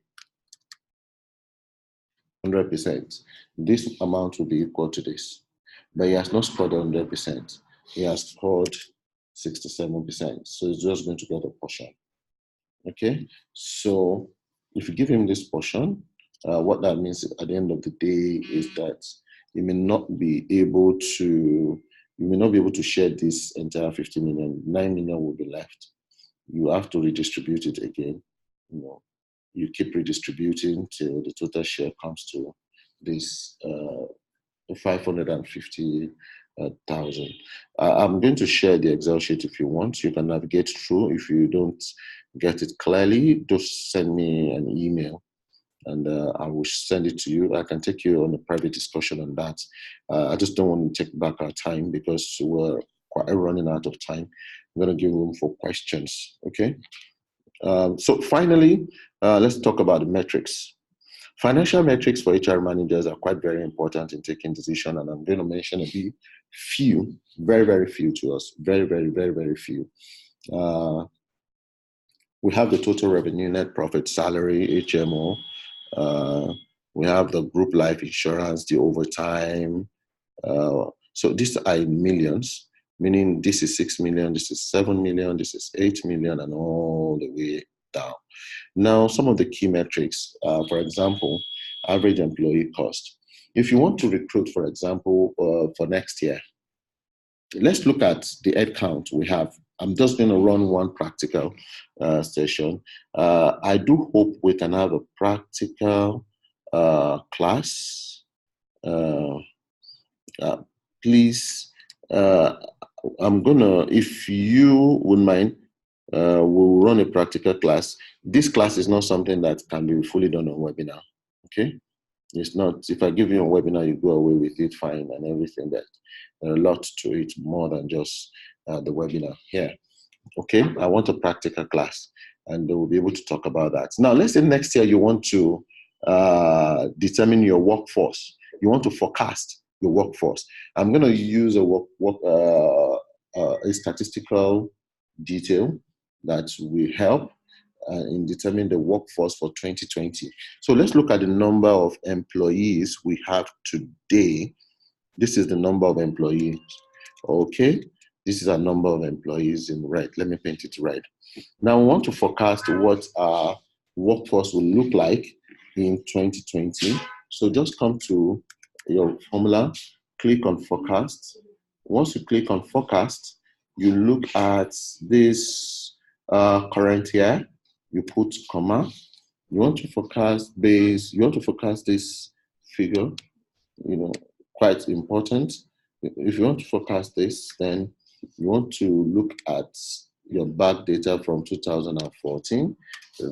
100%, this amount will be equal to this. But he has not scored 100%. He has scored 67%. So he's just going to get a portion. Okay, so if you give him this portion, what that means at the end of the day is that you may not be able to share this entire 50 million. 9 million will be left. You have to redistribute it again. You keep redistributing till the total share comes to this 550,000. I'm going to share the Excel sheet if you want. You can navigate through. If you don't get it clearly, just send me an email and I will send it to you. I can take you on a private discussion on that. I just don't want to take back our time because we're quite running out of time. I'm going to give room for questions. Okay. So finally, let's talk about the metrics. Financial metrics for HR managers are quite very important in taking decisions, and I'm going to mention a few, very, very few to us, very, very, very, very few. We have the total revenue, net profit, salary, HMO. We have the group life insurance, the overtime. So these are in millions, meaning this is 6 million, this is 7 million, this is 8 million, and all the way down. Now, some of the key metrics, for example, average employee cost. If you want to recruit, for example, for next year, let's look at the head count we have. I'm just going to run one practical session. I do hope we can have a practical class. Please, I'm going to, if you would mind, we'll run a practical class. This class is not something that can be fully done on webinar. Okay, it's not. If I give you a webinar, you go away with it fine and everything. But there are a lot to it more than just the webinar here. Okay, I want a practical class, and we'll be able to talk about that. Now, let's say next year you want to determine your workforce. You want to forecast your workforce. I'm going to use a statistical detail that will help in determining the workforce for 2020. So let's look at the number of employees we have today. This is the number of employees. Okay, this is a number of employees in red. Let me paint it red. Now we want to forecast what our workforce will look like in 2020. So just come to your formula, click on forecast. Once you click on forecast, you look at this current year, you put comma. You want to forecast this figure, quite important. If you want to forecast this, then you want to look at your back data from 2014,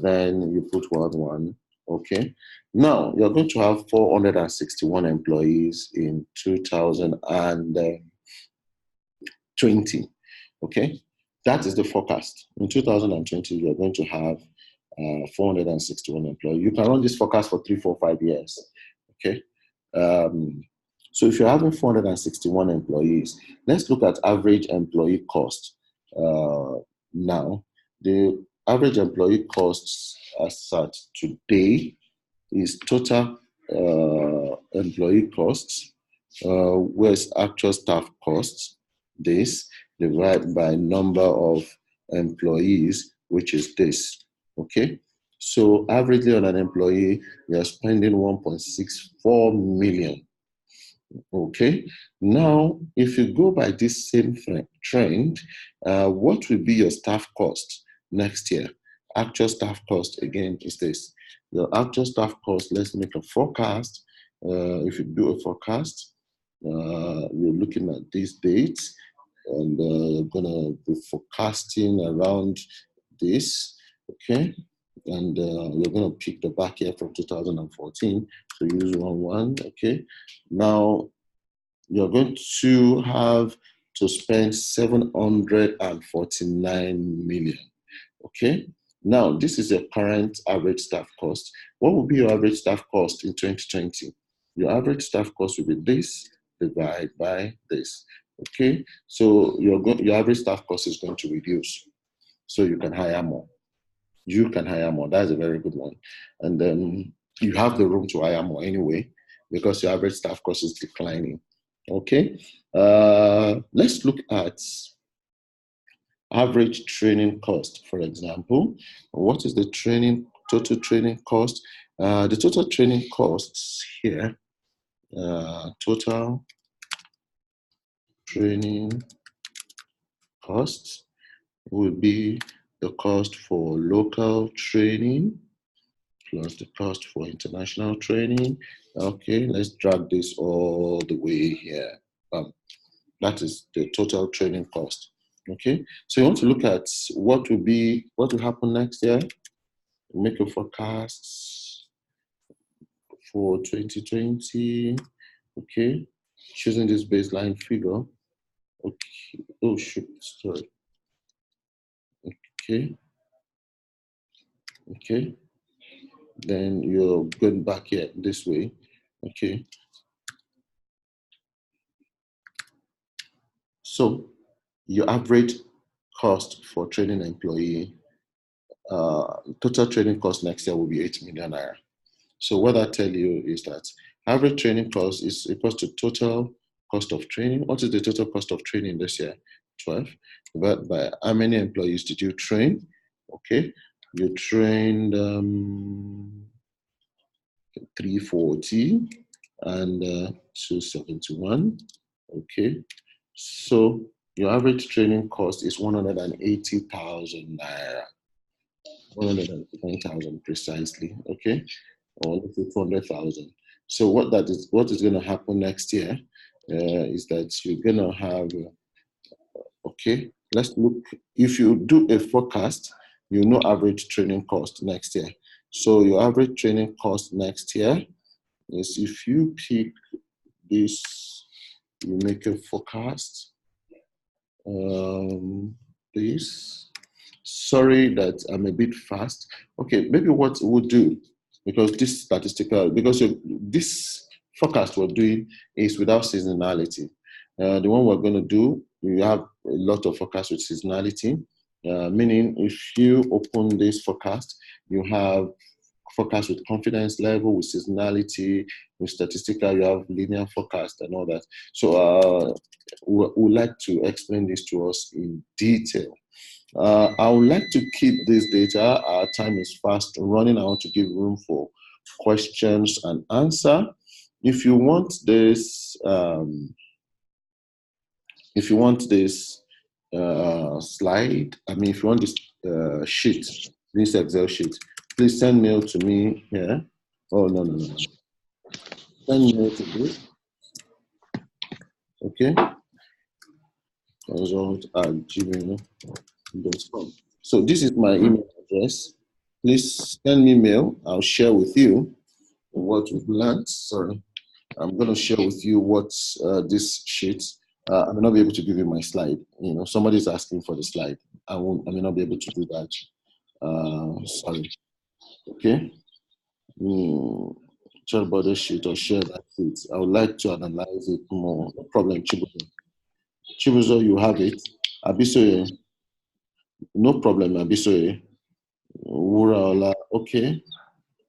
then you put 1. Okay. Now you're going to have 461 employees in 2020. Okay. That is the forecast. In 2020, you're going to have 461 employees. You can run this forecast for 3, 4, 5 years. Okay. So if you're having 461 employees, let's look at average employee cost. Now, the average employee costs as such today is total employee costs, where's actual staff costs, this divided by number of employees, which is this, okay? So averagely on an employee, we are spending 1.64 million. Okay, now if you go by this same trend, what will be your staff cost next year? Actual staff cost again is this. Your actual staff cost, let's make a forecast. If you do a forecast, you're looking at these dates and you're gonna be forecasting around this, okay? And you're gonna pick the back year from 2014, so use 1, okay? Now, you're going to have to spend 749 million, okay? Now, this is your current average staff cost. What will be your average staff cost in 2020? Your average staff cost will be this divided by this, okay? So your average staff cost is going to reduce, so you can hire more. You can hire more. That's a very good one. And then you have the room to hire more anyway, because your average staff cost is declining. Okay, let's look at average training cost, for example. What is the total training cost? The total training costs here, total training costs will be the cost for local training plus the cost for international training. Okay, let's drag this all the way here. That is the total training cost. Okay, so you want to look at what will happen next year. Make a forecast for 2020. Okay, choosing this baseline figure. Okay, oh shoot, sorry. Okay, then you're going back here this way. Okay, so your average cost for training employee, total training cost next year will be 8 million naira. So what I tell you is that average training cost is equal to total cost of training. What is the total cost of training this year? 12. But by how many employees did you train? Okay, you trained 340 and 271. Okay, so your average training cost is 180,000 naira. 189,000 precisely. Okay, or let's say 200,000. So what is going to happen next year is that you're going to have, okay, let's look, if you do a forecast, you know average training cost next year. So your average training cost next year is, if you pick this, you make a forecast, this, sorry that I'm a bit fast. Okay, maybe what we'll do, because this statistical, because this forecast we're doing is without seasonality. The one we're going to do, we have a lot of forecasts with seasonality, meaning if you open this forecast, you have forecast with confidence level, with seasonality, with statistical, you have linear forecast and all that. So we'd like to explain this to us in detail. I would like to keep this data. Our time is fast running. I want to give room for questions and answer. If you want this, slide, if you want this sheet, this Excel sheet, please send mail to me here. Oh, no. Send mail to this. Okay. Result@gmail.com. So this is my email address. Please send me mail. I'll share with you what we've learned. Sorry. I'm going to share with you what this sheet. I may not be able to give you my slide. Somebody's asking for the slide. I may not be able to do that. Sorry. Okay. Share about the sheet or share that sheet. I would like to analyze it more. No problem, Chibuzo. Chibuzo, you have it. Abisoye. No problem, Abisoye. Wuraola. Okay.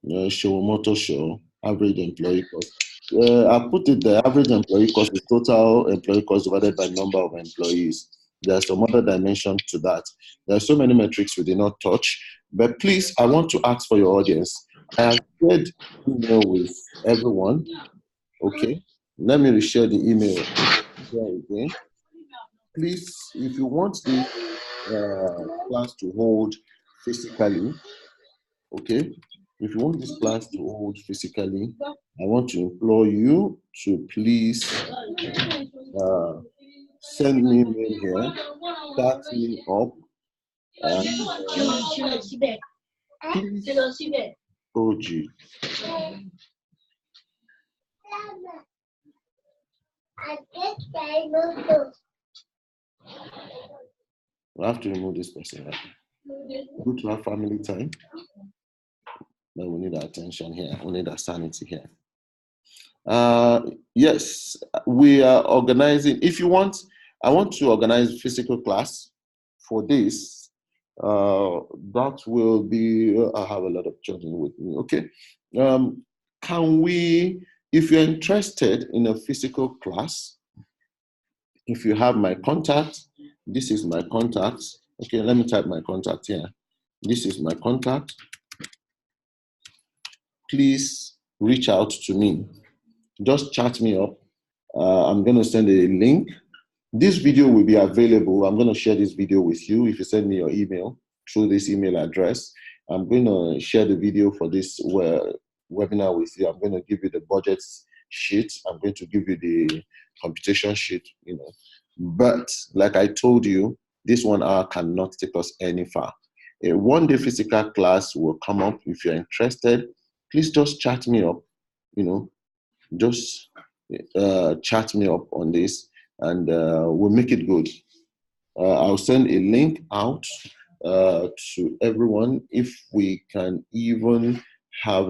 Shiwamoto Show. Average employee cost. I put it the average employee cost is total employee cost divided by number of employees. There's some other dimension to that. There are so many metrics we did not touch. But please, I want to ask for your audience. I have shared email with everyone. Okay. Let me reshare the email here again. Please, if you want this class to hold physically, okay? If you want this class to hold physically, I want to implore you to please send me mail here, start me up, and please, oh gee. We have to remove this person. Right? Good to have family time. Then we need our attention here. We need our sanity here. Yes, we are organizing. If you want, I want to organize physical class for this. That will be, I have a lot of children with me, okay? Can we, if you're interested in a physical class, if you have my contact, this is my contact. Okay, let me type my contact here. This is my contact. Please reach out to me. Just chat me up. I'm going to send a link. This video will be available. I'm going to share this video with you if you send me your email through this email address. I'm going to share the video for this webinar with you. I'm going to give you the budget sheet. I'm going to give you the computation sheet, you know. But like I told you, this 1 hour cannot take us any far. A one-day physical class will come up. If you're interested, please just chat me up, you know, just chat me up on this, and we'll make it good. I'll send a link out to everyone. If we can even have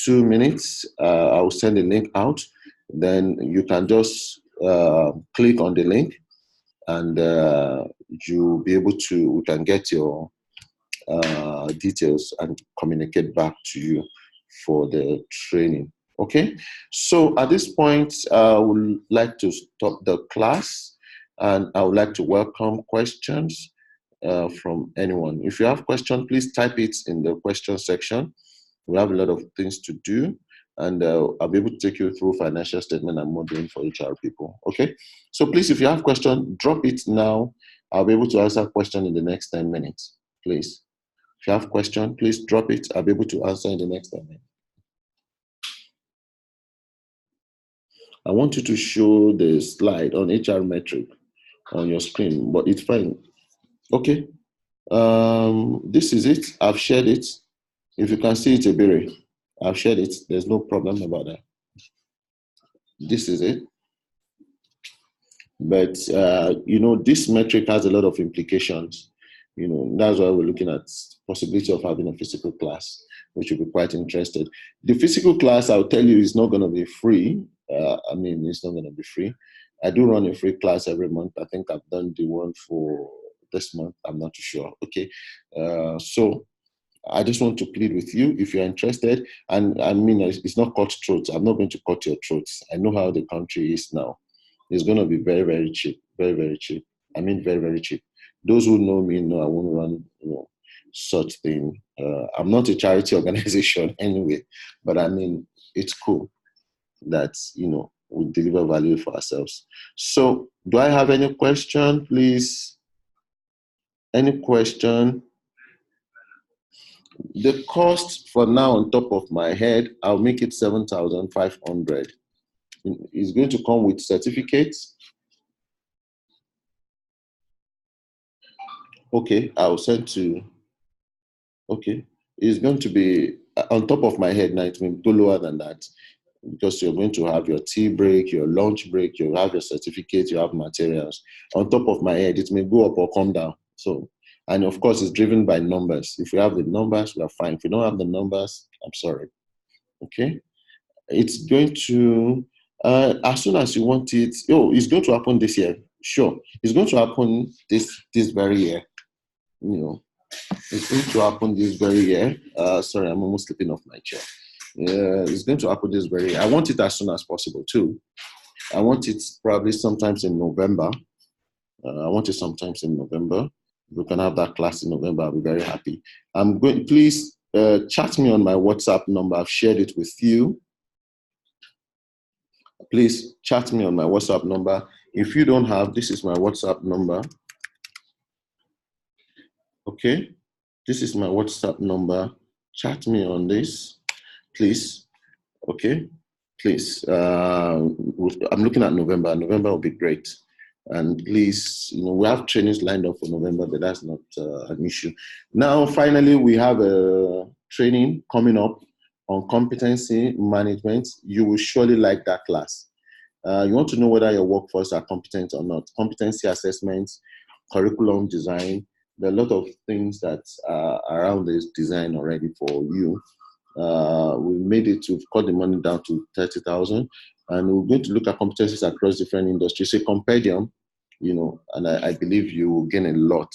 2 minutes, I'll send a link out. Then you can just click on the link, and you'll be able to, we can get your details and communicate back to you for the training. Okay, so at this point, I would like to stop the class, and I would like to welcome questions from anyone. If you have questions, please type it in the question section. We have a lot of things to do, and I'll be able to take you through financial statement and modeling for HR people. Okay, so please, if you have questions, drop it now. I'll be able to answer question in the next 10 minutes, please. If you have question, please drop it. I'll be able to answer in the next 10 minutes. I want you to show the slide on HR metric on your screen, but it's fine. Okay. This is it. I've shared it. If you can see it, Ebere, I've shared it. There's no problem about that. This is it. But, you know, this metric has a lot of implications. You know, that's why we're looking at possibility of having a physical class, which will be quite interested. The physical class, I'll tell you, is not going to be free. I mean, it's not going to be free. I do run a free class every month. I think I've done the one for this month. I'm not too sure. Okay. So I just want to plead with you if you're interested. And I mean, it's not cutthroat. I'm not going to cut your throats. I know how the country is now. It's going to be very, very cheap. Very, very cheap. I mean, very, very cheap. Those who know me know I won't run, you know, such thing. I'm not a charity organization anyway, but I mean, it's cool that, you know, we deliver value for ourselves. So do I have any question, please? Any question? The cost for now, on top of my head, I'll make it 7,500. It's going to come with certificates. Okay, I'll send to, okay. It's going to be, on top of my head now, it will go lower than that, because you're going to have your tea break, your lunch break, you'll have your certificate, you have materials. On top of my head, it may go up or come down. So, and of course, it's driven by numbers. If we have the numbers, we are fine. If we don't have the numbers, I'm sorry. Okay? It's going to, as soon as you want it, it's going to happen this year. Sure. It's going to happen this very year. You know, it's going to happen this very year. Sorry, I'm almost slipping off my chair. It's going to happen this very year. I want it as soon as possible too. I want it probably sometimes in November. I want it sometimes in November. If we can have that class in November, I'll be very happy. I'm going, please chat me on my WhatsApp number. I've shared it with you. Please chat me on my WhatsApp number. If you don't have, this is my WhatsApp number. Okay. This is my WhatsApp number. Chat me on this, please. Okay, please. I'm looking at November. November will be great. And please, we have trainings lined up for November, but that's not an issue. Now, finally, we have a training coming up on competency management. You will surely like that class. You want to know whether your workforce are competent or not. Competency assessments, curriculum design. There are a lot of things that are around this design already for you. We made it to cut the money down to 30,000, and we're going to look at competencies across different industries. So compare them, and I believe you will gain a lot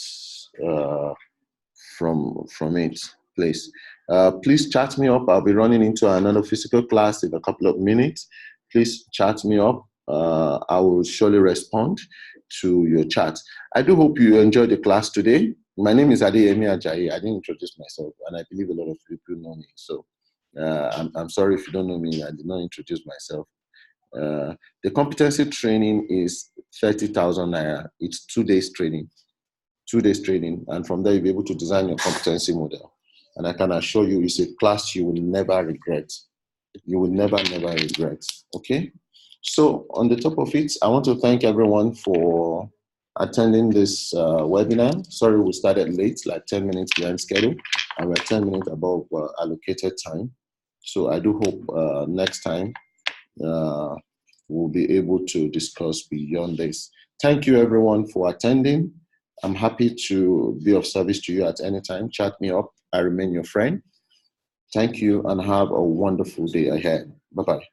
from it. Please chat me up. I'll be running into another physical class in a couple of minutes. Please chat me up. I will surely respond to your chat. I do hope you enjoyed the class today. My name is Adeyemi Ajayi. I didn't introduce myself, and I believe a lot of people know me. So I'm sorry if you don't know me. I did not introduce myself. The competency training is 30,000 naira. It's 2 days training. 2 days training, and from there you'll be able to design your competency model. And I can assure you, it's a class you will never regret. You will never regret. Okay? So on the top of it, I want to thank everyone for attending this webinar. Sorry we started late, like 10 minutes behind schedule, and we're 10 minutes above allocated time. So I do hope next time we'll be able to discuss beyond this. Thank you everyone for attending. I'm happy to be of service to you at any time. Chat me up. I remain your friend. Thank you and have a wonderful day ahead. Bye-bye.